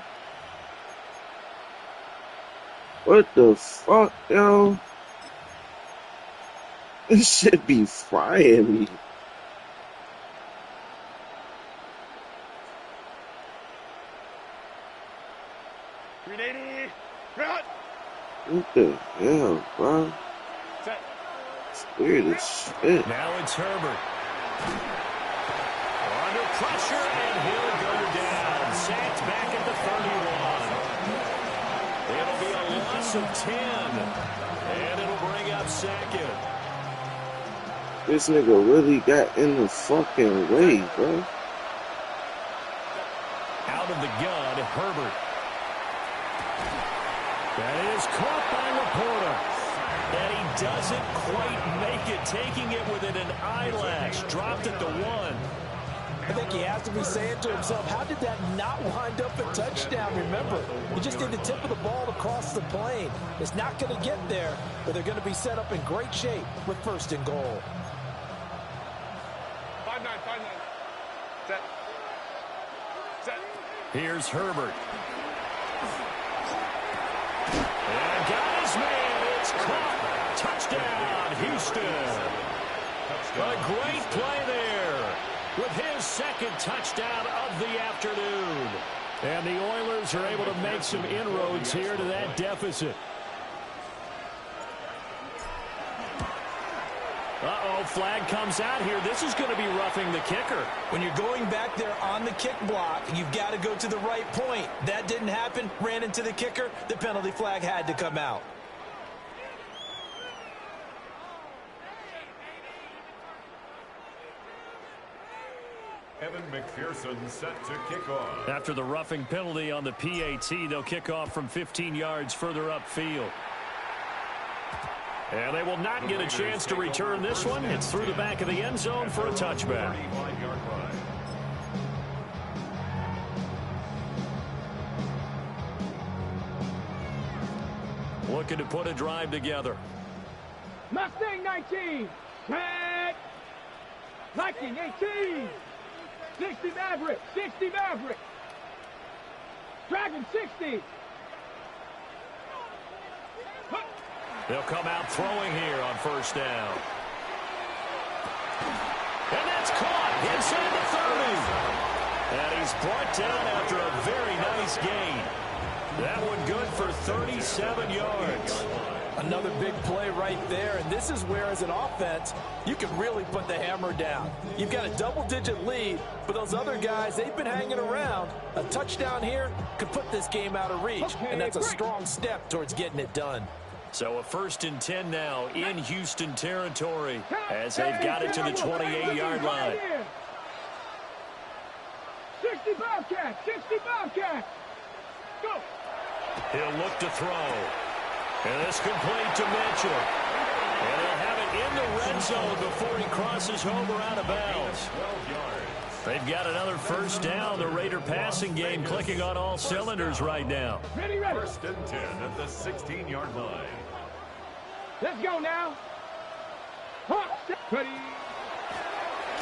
What the fuck, yo? This shit be frying me. What the hell, bro? It's weird as shit. Now it's Herbert. Under pressure, and he'll go down. Sacked back at the 31. It'll be a loss of 10. And it'll bring up second. This nigga really got in the fucking way, bro. Out of the gun, Herbert. That is caught by Laporta. And he doesn't quite make it, taking it within an eyelash. Dropped at the 1. I think he has to be saying to himself, how did that not wind up a touchdown? Remember, you just need the tip of the ball to cross the plane. It's not going to get there, but they're going to be set up in great shape with 1st and goal. 5-9. Set. Here's Herbert. And got his man. It's caught. Touchdown, Houston. A great play there with his 2nd touchdown of the afternoon. And the Oilers are able to make some inroads here to that deficit. Uh-oh, flag comes out here. This is going to be roughing the kicker. When you're going back there on the kick block, you've got to go to the right point. That didn't happen. Ran into the kicker. The penalty flag had to come out. Evan McPherson set to kick off. After the roughing penalty on the PAT, they'll kick off from 15 yards further upfield. And they will not get a chance to return this one. It's through the back of the end zone for a touchback. Looking to put a drive together. Mustang 19. Tag. Viking 18. 60 Maverick. 60 Maverick. Dragon 60. They'll come out throwing here on 1st down. And that's caught inside the 30. And he's brought down after a very nice gain. That one good for 37 yards. Another big play right there, and this is where, as an offense, you can really put the hammer down. You've got a double-digit lead, but those other guys, they've been hanging around. A touchdown here could put this game out of reach, and that's a strong step towards getting it done. So a 1st and 10 now in Houston territory as they've got it to the 28-yard line. 60 Bobcats, 60 Bobcats. Go. He'll look to throw. And it's complete to Mitchell. And he'll have it in the red zone before he crosses home or out of bounds. They've got another 1st down. The Raider passing game clicking on all cylinders right now. Ready. 1st and 10 at the 16-yard line. Let's go now. Ready.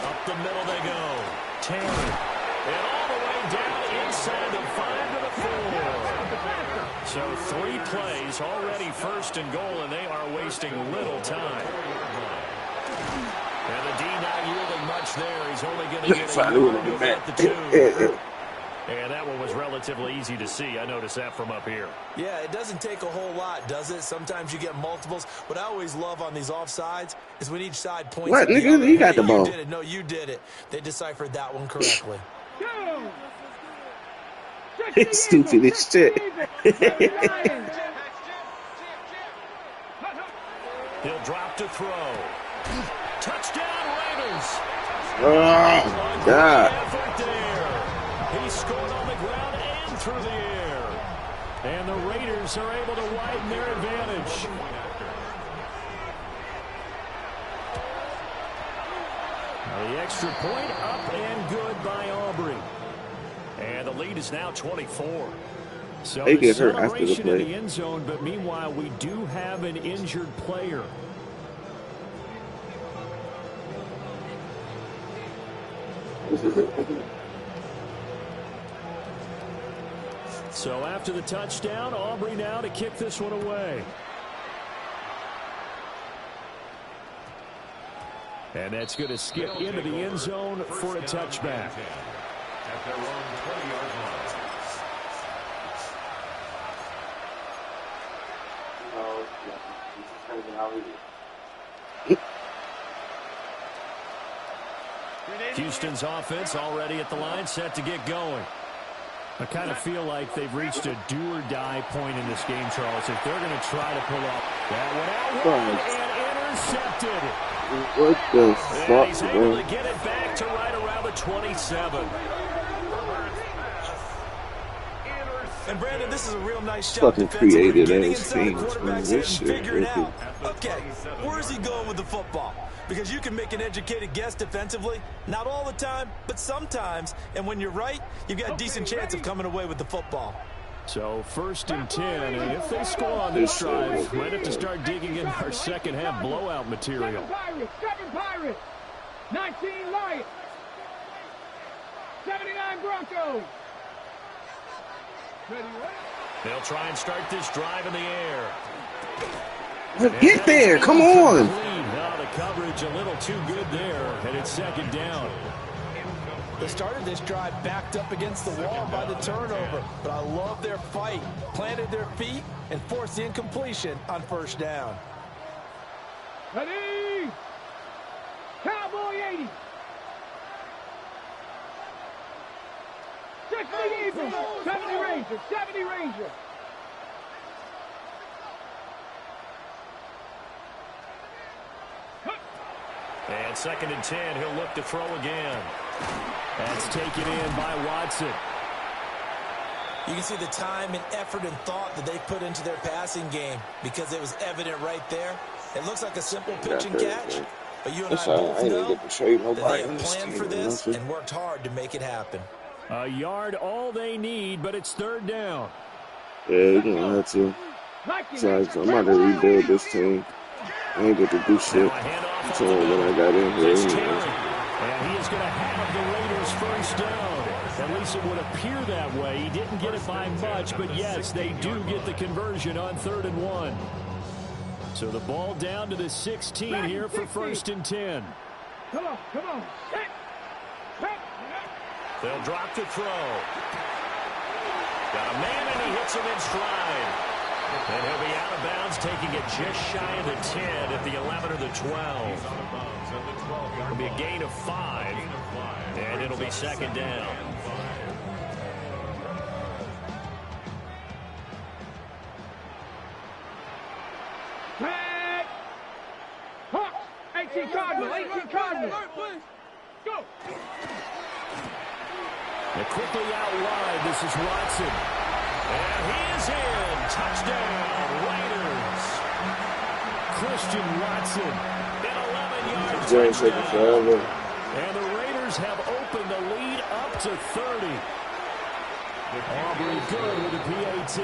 Up the middle they go. Terry. And all the way down inside the 5 to the 4. So 3 plays already 1st and goal, and they are wasting little time. And the D not yielding much there. He's only going to get a yard at the 2. And that one was relatively easy to see. I noticed that from up here. Yeah, it doesn't take a whole lot, does it? Sometimes you get multiples. What I always love on these offsides is when each side points. What, nigga? You got the ball. You did it. No, you did it. They deciphered that one correctly. It's stupid as shit. He'll drop to throw. Touchdown, Raiders. Oh, God. Effort there. He scored on the ground and through the air. And the Raiders are able to widen their advantage. The extra point up and good by Aubrey. And the lead is now 24. So They the get hurt after the celebration in play. the end zone, but meanwhile we do have an injured player. So after the touchdown, Aubrey now to kick this one away. And that's going to skip into the end zone for a touchback. At their own 20-yard line. Houston's offense already at the line, set to get going. I kind of feel like they've reached a do-or-die point in this game, Charles. If they're going to try to pull off that one out and intercepted. What the fuck, He's able to get it back to right around the 27. And Brandon, this is a real nice shot. Fucking created ass teams, man. This shit freaking. Okay, where's he going with the football? Because you can make an educated guess defensively. Not all the time, but sometimes. And when you're right, you've got a decent chance of coming away with the football. So 1st and 10, and if they score on this drive, might have to start digging in our second half blowout material. 7 Pirates, 19 Lions, 79 Broncos. They'll try and start this drive in the air. Get there, come on. Now the coverage a little too good there, and it's 2nd down. They started this drive backed up against the wall by the turnover, but I love their fight. Planted their feet and forced the incompletion on 1st down. Ready? Cowboy 80. 60 Eagles, 70 Rangers, 70 Rangers. And 2nd and 10, he'll look to throw again. That's taken in by Watson. You can see the time and effort and thought that they put into their passing game because it was evident right there. It looks like a simple pitch and catch, but you and I both know that they have planned for this and worked hard to make it happen. A yard all they need, but it's 3rd down. Yeah, you're going to have to. Besides, I'm about to rebuild this team. I ain't get to do shit until when I got in here. And he is going to have the Raiders 1st down. At least it would appear that way. He didn't get it by much, but yes, they do get the conversion on 3rd and 1. So the ball down to the 16 here for 1st and 10. Come on, come on. They'll drop to throw. Got a man, and he hits him in stride. And he'll be out of bounds, taking it just shy of the 10 at the 11 or the 12. It'll be a gain of 5, and it'll be 2nd down. Back. Hawks, 18 Cardinal, 18 Cardinal. Go. And quickly out wide, this is Watson. And he is in. Touchdown, Raiders. Christian Watson, an 11-yard touchdown. And the Raiders have opened the lead up to 30. Aubrey good with the PAT.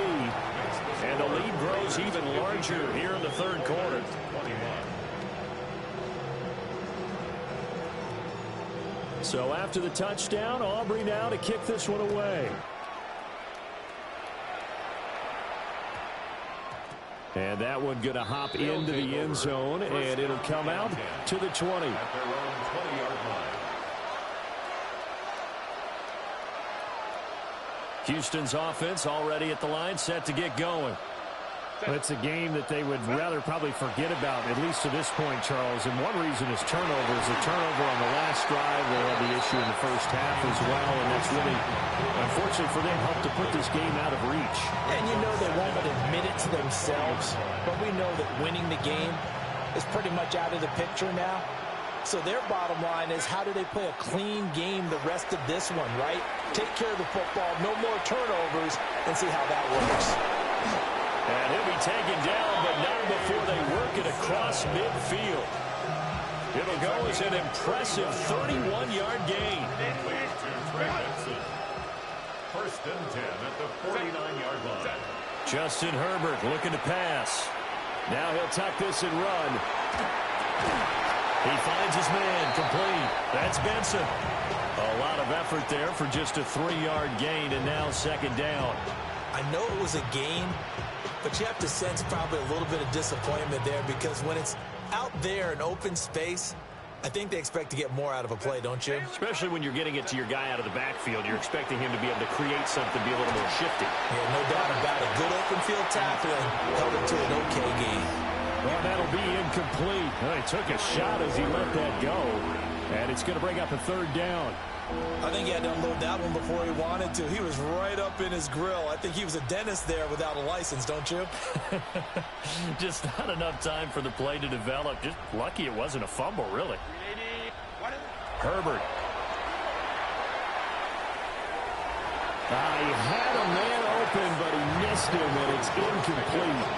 And the lead grows even larger here in the 3rd quarter. So after the touchdown, Aubrey now to kick this one away. And that one going to hop into the end zone, and it'll come out to the 20. At their own 20-yard line. Houston's offense already at the line, set to get going. Well, it's a game that they would rather probably forget about, at least to this point, Charles. And one reason is turnovers. A turnover on the last drive, they had the issue in the 1st half as well, and that's really, unfortunately for them, helped to put this game out of reach. And you know they won't admit it to themselves, but we know that winning the game is pretty much out of the picture now. So their bottom line is, how do they play a clean game the rest of this one, right? Take care of the football, no more turnovers, and see how that works. And he'll be taken down, but not before they work it across midfield. It'll go as an impressive 31-yard gain. 1st and 10 at the 49-yard line. Justin Herbert looking to pass. Now he'll tuck this and run. He finds his man, complete. That's Benson. A lot of effort there for just a 3-yard gain, and now 2nd down. I know it was a gain, but you have to sense probably a little bit of disappointment there because when it's out there in open space, I think they expect to get more out of a play, don't you? Especially when you're getting it to your guy out of the backfield. You're expecting him to be able to create something, be a little more shifty. Yeah, no doubt about it. Good open field tackling held it to an okay gain. Well, that'll be incomplete. Well, he took a shot as he let that go, and it's going to bring up a third down. I think he had to unload that one before he wanted to. He was right up in his grill. I think he was a dentist there without a license, don't you? Just not enough time for the play to develop. Just lucky it wasn't a fumble, really. Herbert. He had a man open, but he missed him, and it's incomplete.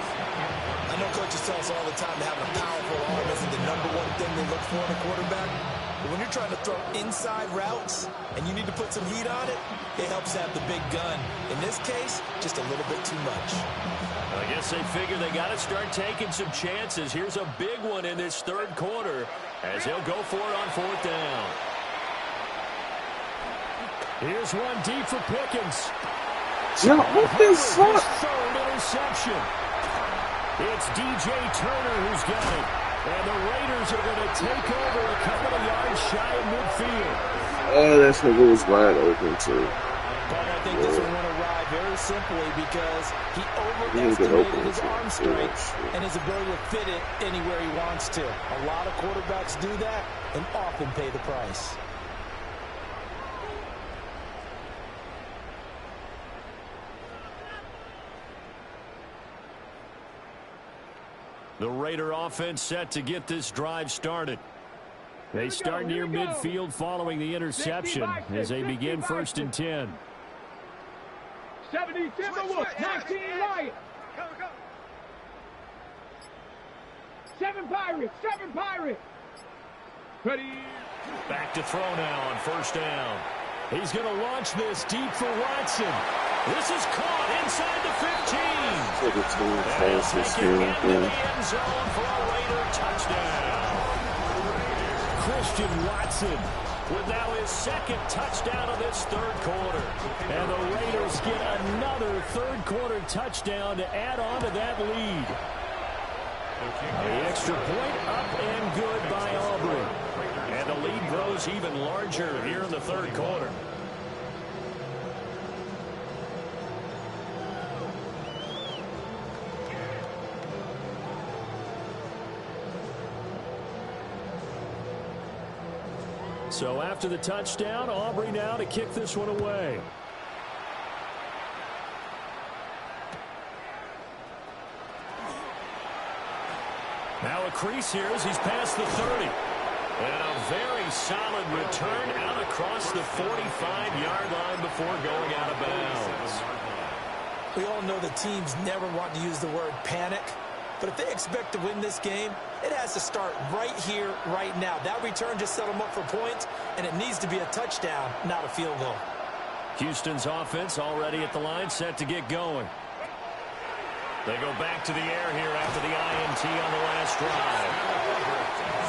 I know coaches tell us all the time that having a powerful arm isn't the #1 thing they look for in a quarterback. But when you're trying to throw inside routes and you need to put some heat on it, it helps have the big gun. In this case, just a little bit too much. I guess they figure they got to start taking some chances. Here's a big one in this third quarter as he'll go for it on fourth down. Here's one deep for Pickens. Yeah, what the fuck? Third interception. It's DJ Turner who's got it. And the Raiders are going to take over a couple of yards shy of midfield. Oh, that nigga was wide open, too. But I think this one went awry very simply because he overestimated his arm strength and his ability to fit it anywhere he wants to. A lot of quarterbacks do that and often pay the price. The Raider offense set to get this drive started. They start near midfield following the interception as they begin 1st and 10. 70 Timberwolves, 19 Lions. 7 Pirates. Ready. Back to throw now on 1st down. He's going to launch this deep for Watson. This is caught inside the 15. And he'll take it into the end zone for a Raider touchdown. Christian Watson with now his 2nd touchdown of this third quarter. And the Raiders get another third quarter touchdown to add on to that lead. The extra point up and good by Aubrey. And the lead grows even larger here in the third quarter. So after the touchdown, Aubrey now to kick this one away. Now a crease here as he's past the 30. And a very solid return out across the 45-yard line before going out of bounds. We all know the teams never want to use the word panic. But if they expect to win this game, it has to start right here, right now. That return just set them up for points, and it needs to be a touchdown, not a field goal. Houston's offense already at the line, set to get going. They go back to the air here after the INT on the last drive.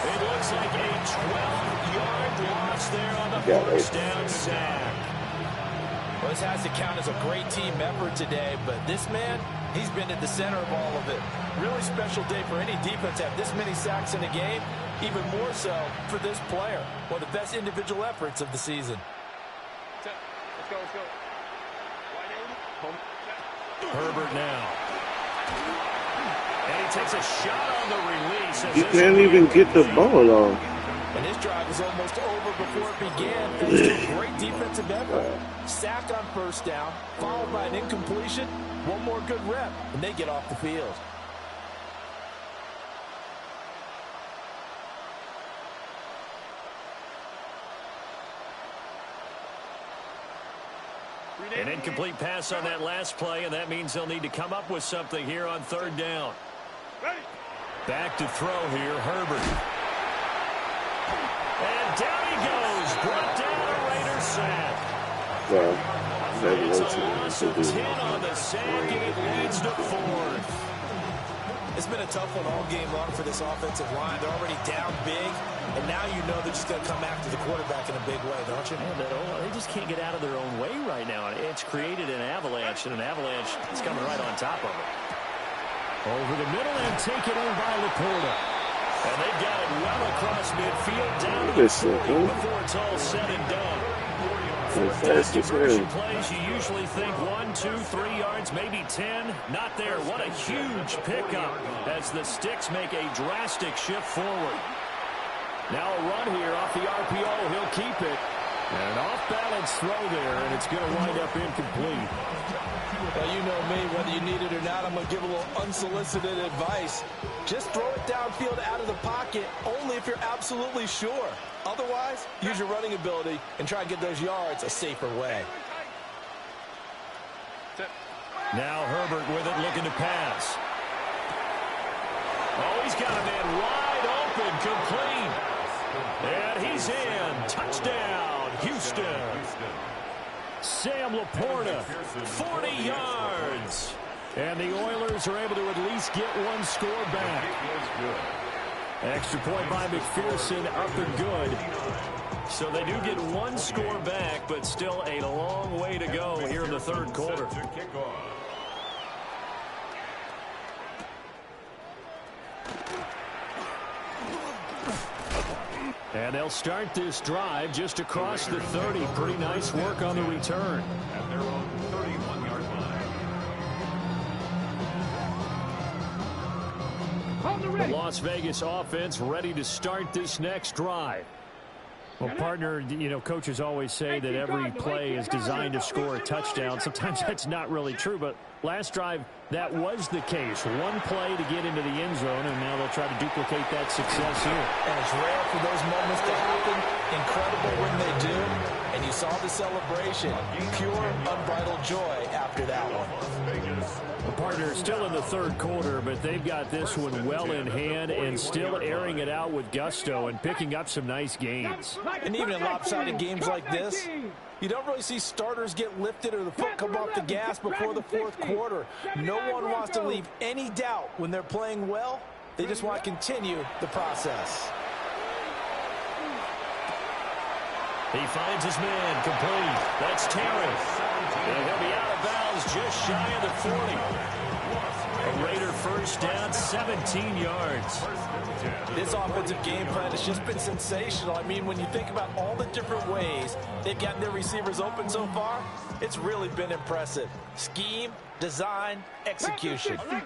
It looks like a 12-yard loss there on the first down sack. Well, this has to count as a great team effort today, but this man, he's been at the center of all of it. Really special day for any defense to have this many sacks in a game, even more so for this player. One of the best individual efforts of the season. Let's go. Herbert now. And he takes a shot on the release. You can't even get the ball off. And his drive was almost over before it began. It was a great defensive effort. Sack on first down, followed by an incompletion. One more good rep, and they get off the field. An incomplete pass on that last play, and that means they'll need to come up with something here on 3rd down. Back to throw here, Herbert. And down he goes, brought down a Raider sack. It's a loss of 10 on the sack, and it leads to 4th. It's been a tough one all game long for this offensive line. They're already down big, and now you know they're just going to come after the quarterback in a big way, don't you? Man, they just can't get out of their own way right now. It's created an avalanche, and an avalanche is coming right on top of it. Over the middle and taken in by Laporta. And they got it well across midfield down to the 40 before it's all said and done. Diversion plays, you usually think 1, 2, 3 yards, maybe 10. Not there. What a huge pickup as the Sticks make a drastic shift forward. Now a run here off the RPO. He'll keep it. And an off-balance throw there, and it's going to wind up incomplete. Well, you know me, whether you need it or not, I'm going to give a little unsolicited advice. Just throw it downfield out of the pocket, only if you're absolutely sure. Otherwise, use your running ability and try and get those yards a safer way. Now Herbert with it, looking to pass. Oh, he's got a man wide open, complete. And he's in. Touchdown, Houston. Sam Laporta, 40 yards. And the Oilers are able to at least get one score back. Extra point by McPherson, up and good. So they do get one score back, but still a long way to go here in the third quarter. And they'll start this drive just across the 30. Pretty nice work on the return. At their own 31-yard line. The Las Vegas offense ready to start this next drive. Well, partner, you know, coaches always say that every play is designed to score a touchdown. Sometimes that's not really true, but last drive, that was the case. One play to get into the end zone, and now they'll try to duplicate that success here. And it's rare for those moments to happen. Incredible when they do. And you saw the celebration. Pure, unbridled joy after that one. The partner is still in the third quarter, but they've got this one well in hand and still airing it out with gusto and picking up some nice gains. And even in lopsided games like this, you don't really see starters get lifted or the foot come off the gas before the fourth quarter. No one wants to leave any doubt when they're playing well. They just want to continue the process. He finds his man, complete. That's Terry. And he'll be out of bounds just shy of the 40. A Raider first down, 17 yards. This offensive game plan has just been sensational. I mean, when you think about all the different ways they've gotten their receivers open so far, it's really been impressive. Scheme, design, execution. 18,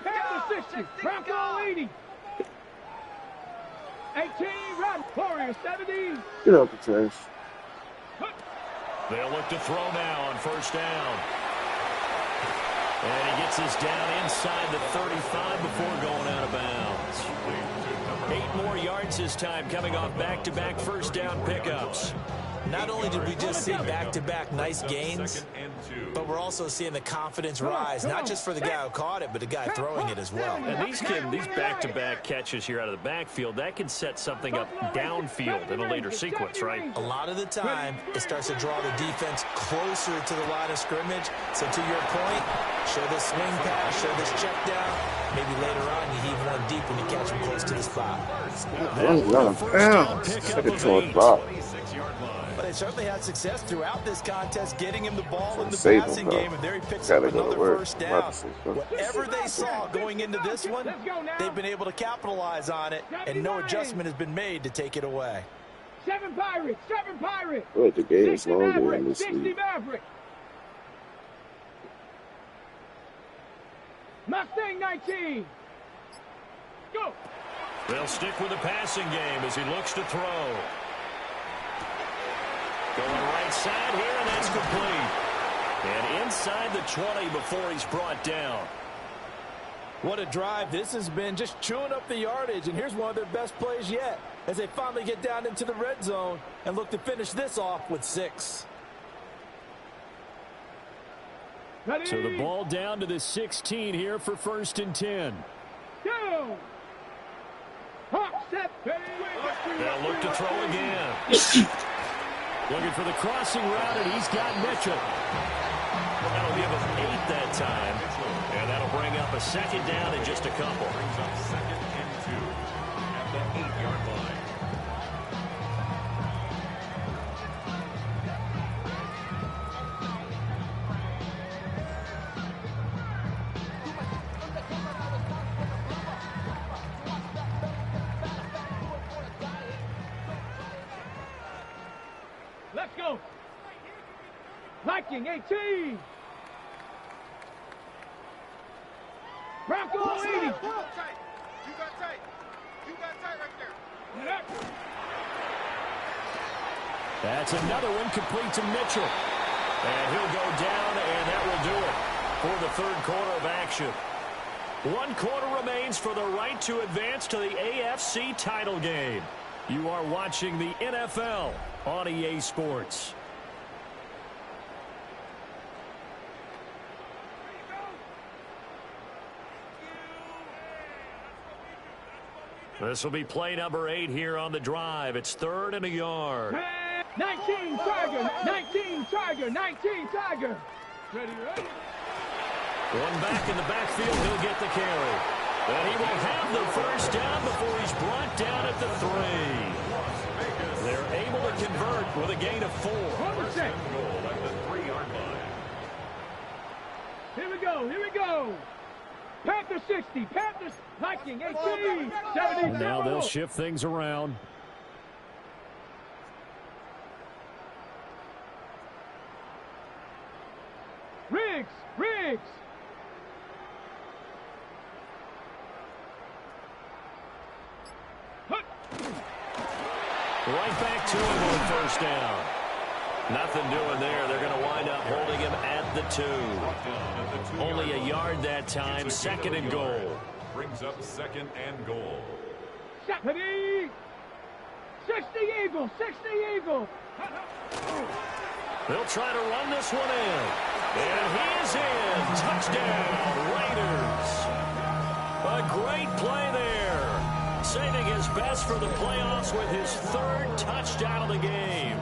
run, Warriors, 17. Get out the trash. They'll look to throw now on first down. And he gets this down inside the 35 before going out of bounds. 8 more yards this time, coming off back-to-back first down pickups. Not only did we just see back-to-back nice gains, but we're also seeing the confidence rise, not just for the guy who caught it, but the guy throwing it as well. And these back-to-back catches here out of the backfield, that can set something up downfield in a later sequence, right? A lot of the time, it starts to draw the defense closer to the line of scrimmage. So to your point, show this swing pass, show this check down. Maybe later on, you heave one deep when you catch them close to the spot. But they certainly had success throughout this contest, getting him the ball in the passing game, and there he picks up another first down. Whatever they saw going into this one, they've been able to capitalize on it, and no adjustment has been made to take it away. 7 Pirates, 7 Pirates. Well, the game is longer in this league. Mustang 19. Go. They'll stick with the passing game as he looks to throw. Going right side here, and that's complete. And inside the 20 before he's brought down. What a drive this has been, just chewing up the yardage. And here's one of their best plays yet as they finally get down into the red zone and look to finish this off with 6. So the ball down to the 16 here for 1st and 10. Go. They'll look to throw again. Looking for the crossing route, and he's got Mitchell. That'll give him 8 that time. And that'll bring up a a second down and just a couple. Brings up 2nd and 2 at the 8-yard line. Let's go. Viking 18. Bronco 80. You got tight. You got tight right there. That's another one complete to Mitchell. And he'll go down, and that will do it for the third quarter of action. 1 quarter remains for the right to advance to the AFC title game. You are watching the NFL on EA Sports. This will be play number 8 here on the drive. It's 3rd and a yard. 19 Tiger, 19 Tiger, 19 Tiger. Ready. One back in the backfield, he'll get the carry. And he will have the first down before he's brought down at the 3. They're able to convert with a gain of 4. Here we go. Panther 60, Panthers, Viking 18, 70. Now they'll shift things around. Riggs. Right back to him on first down. Nothing doing there. They're going to wind up holding him at the 2. Only a yard that time. 2nd and goal. Brings up 2nd and goal. 60 Eagle, 60 Eagle. They'll try to run this one in. And he is in. Touchdown, Raiders. A great play there. Saving his best for the playoffs with his 3rd touchdown of the game.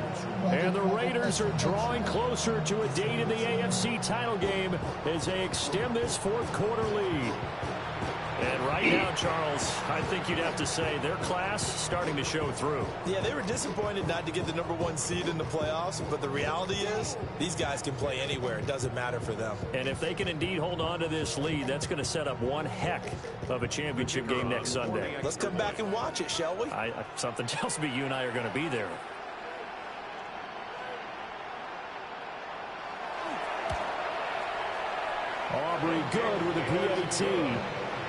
And the Raiders are drawing closer to a date in the AFC title game as they extend this 4th quarter lead. And right now, Charles, I think you'd have to say their class starting to show through. Yeah, they were disappointed not to get the #1 seed in the playoffs, but the reality is these guys can play anywhere. It doesn't matter for them. And if they can indeed hold on to this lead, that's going to set up one heck of a championship game next Sunday. Let's come back and watch it, shall we? Something tells me you and I are going to be there. Aubrey good with a PAT.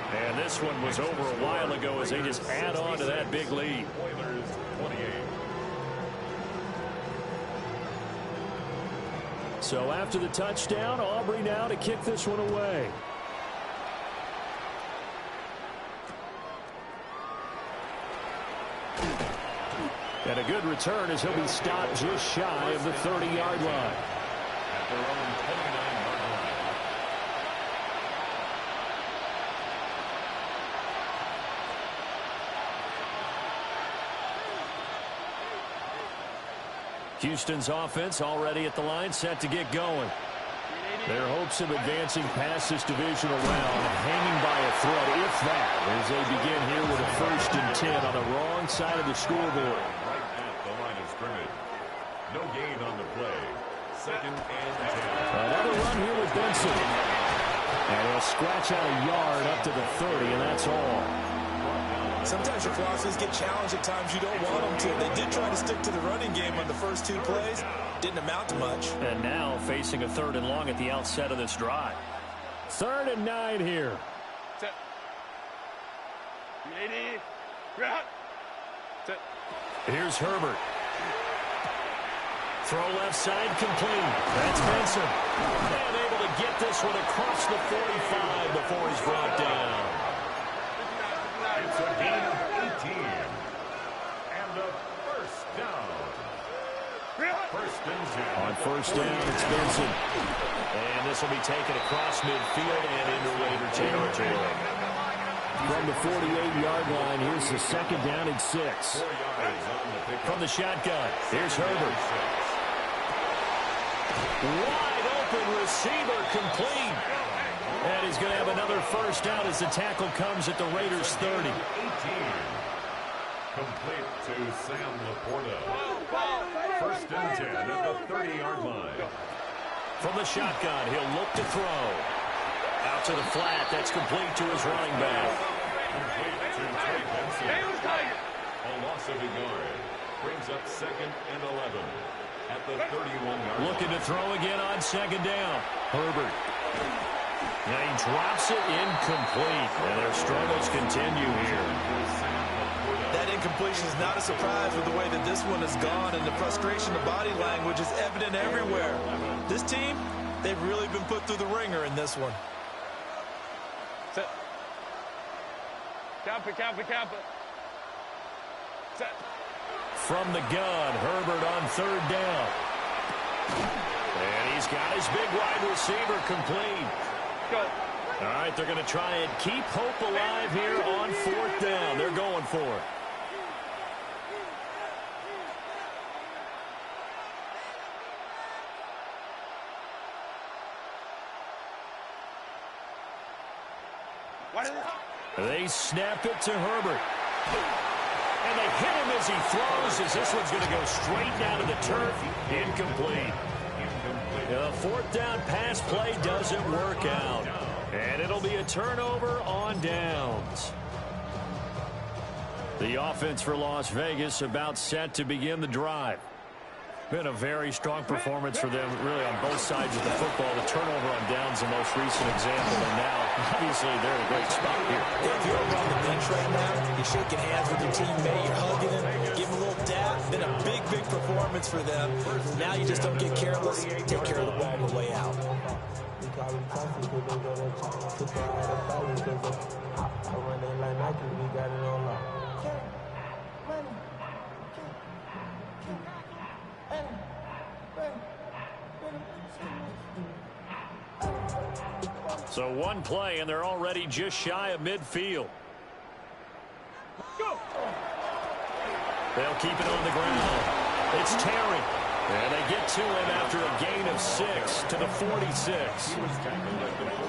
And this one was over a while ago as they just add on to that big lead. Oilers 28. So after the touchdown, Aubrey now to kick this one away. And a good return as he'll be stopped just shy of the 30-yard line. At their own 29-yard line. Houston's offense already at the line, set to get going. Their hopes of advancing past this divisional round hanging by a thread, if that, as they begin here with a 1st and 10 on the wrong side of the scoreboard. Right at the line of scrimmage. No gain on the play. 2nd and 10. Another run here with Benson. And he'll scratch out a yard up to the 30, and that's all. Sometimes your philosophies get challenged at times you don't want them to. They did try to stick to the running game on the first 2 plays. Didn't amount to much. And now facing a 3rd and long at the outset of this drive. 3rd and 9 here. Set. 80. Set. Here's Herbert. Throw left side complete. That's Benson. And able to get this one across the 45 before he's brought down. It's a gain of 18. And a 1st down. 1st and 10. On 1st down, it's Benson. And this will be taken across midfield and into Raider territory. From the 48-yard line, here's the 2nd down and 6. From the shotgun, here's Herbert. Wide open receiver complete. And he's going to have another first down as the tackle comes at the Raiders' 30. 18. Complete to Sam Laporta. First and 10 at the 30-yard line. From the shotgun, he'll look to throw. Out to the flat. That's complete to his running back. Complete to Trey Benson. A loss of a yard. Brings up 2nd and 11 at the 31-yard line. Looking to throw again on 2nd down. Herbert. Now he drops it incomplete. And their struggles continue here. That incompletion is not a surprise with the way that this one has gone, and the frustration of body language is evident everywhere. This team, they've really been put through the ringer in this one. Set. Camp it. Set. From the gun, Herbert on 3rd down. And he's got his big wide receiver complete. Go. All right, they're going to try and keep hope alive here on 4th down. They're going for it. They snap it to Herbert. And they hit him as he throws, as this one's going to go straight down to the turf. Incomplete. The 4th down pass play doesn't work out. And it'll be a turnover on downs. The offense for Las Vegas about set to begin the drive. Been a very strong performance for them, really, on both sides of the football. The turnover on downs, the most recent example, and now, obviously, they're in a great spot here. If you're around the bench right now, you're shaking hands with your teammate, you're hugging him, give him a little dap. Been a big, big performance for them. Now you just don't get careless. Take care of the ball on the way out. So one play, and they're already just shy of midfield. Go. They'll keep it on the ground. It's Terry. And they get to him after a gain of 6 to the 46.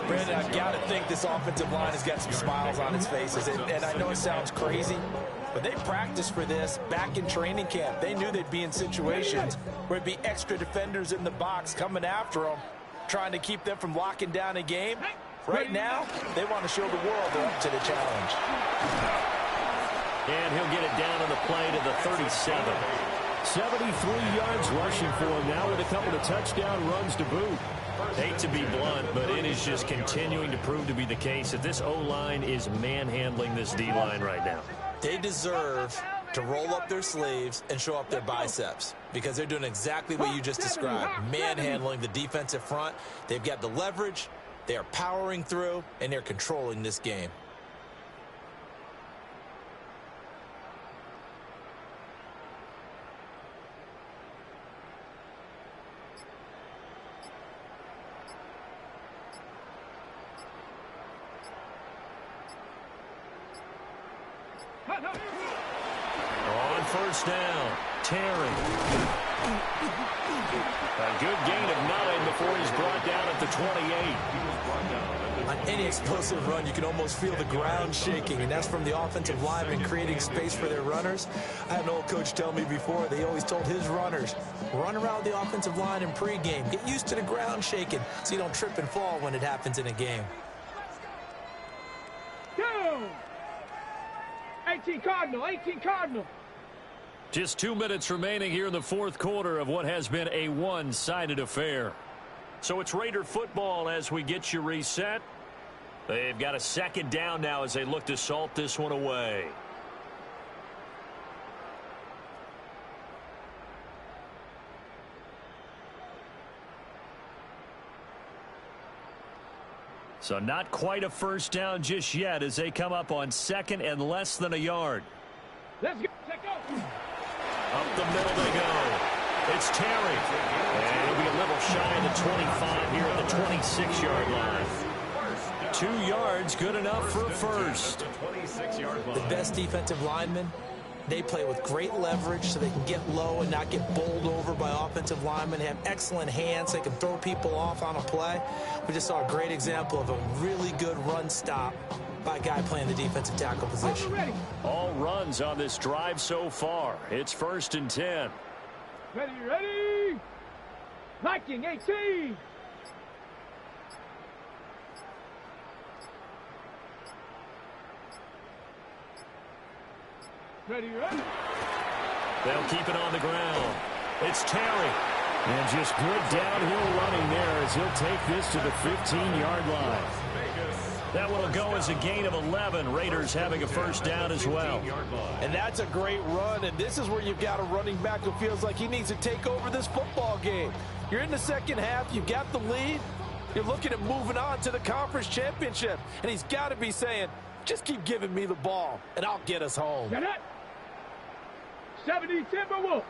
Brandon, I've got to think this offensive line has got some smiles on its faces. And I know it sounds crazy, but they practiced for this back in training camp. They knew they'd be in situations where there'd be extra defenders in the box coming after them, trying to keep them from locking down a game. Right now, they want to show the world they're up to the challenge. And he'll get it down on the play to the 37. 73 yards rushing for him now with a couple of touchdown runs to boot. Hate to be blunt, but it is just continuing to prove to be the case that this O-line is manhandling this D-line right now. They deserve to roll up their sleeves and show up their biceps because they're doing exactly what you just described, manhandling the defensive front. They've got the leverage, they are powering through, and they're controlling this game. On first down, Terry. A good gain of 9 before he's brought down at the 28. On any explosive run, you can almost feel the ground shaking, and that's from the offensive linemen creating space for their runners. I had an old coach tell me before, they always told his runners, run around the offensive line in pregame. Get used to the ground shaking so you don't trip and fall when it happens in a game. 18 Cardinal. Just 2 minutes remaining here in the 4th quarter of what has been a one-sided affair. So it's Raider football as we get you reset. They've got a 2nd down now as they look to salt this one away. So not quite a first down just yet as they come up on 2nd and less than a yard. Let's go. Check out. Up the middle they go. It's Terry. And he'll be a little shy of the 25 here at the 26-yard line. 2 yards, good enough for a first. The best defensive linemen They play with great leverage so they can get low and not get bowled over by offensive linemen. They have excellent hands. They can throw people off on a play. We just saw a great example of a really good run stop by a guy playing the defensive tackle position. All runs on this drive so far. It's 1st and 10. Ready. Viking 18. Ready. They'll keep it on the ground. It's Terry. And just good downhill running there as he'll take this to the 15-yard line. That one will go as a gain of 11. Raiders having a 1st down as well. And that's a great run, and this is where you've got a running back who feels like he needs to take over this football game. You're in the second half. You've got the lead. You're looking at moving on to the conference championship, and he's got to be saying, just keep giving me the ball, and I'll get us home. Get it. 70 Timberwolves.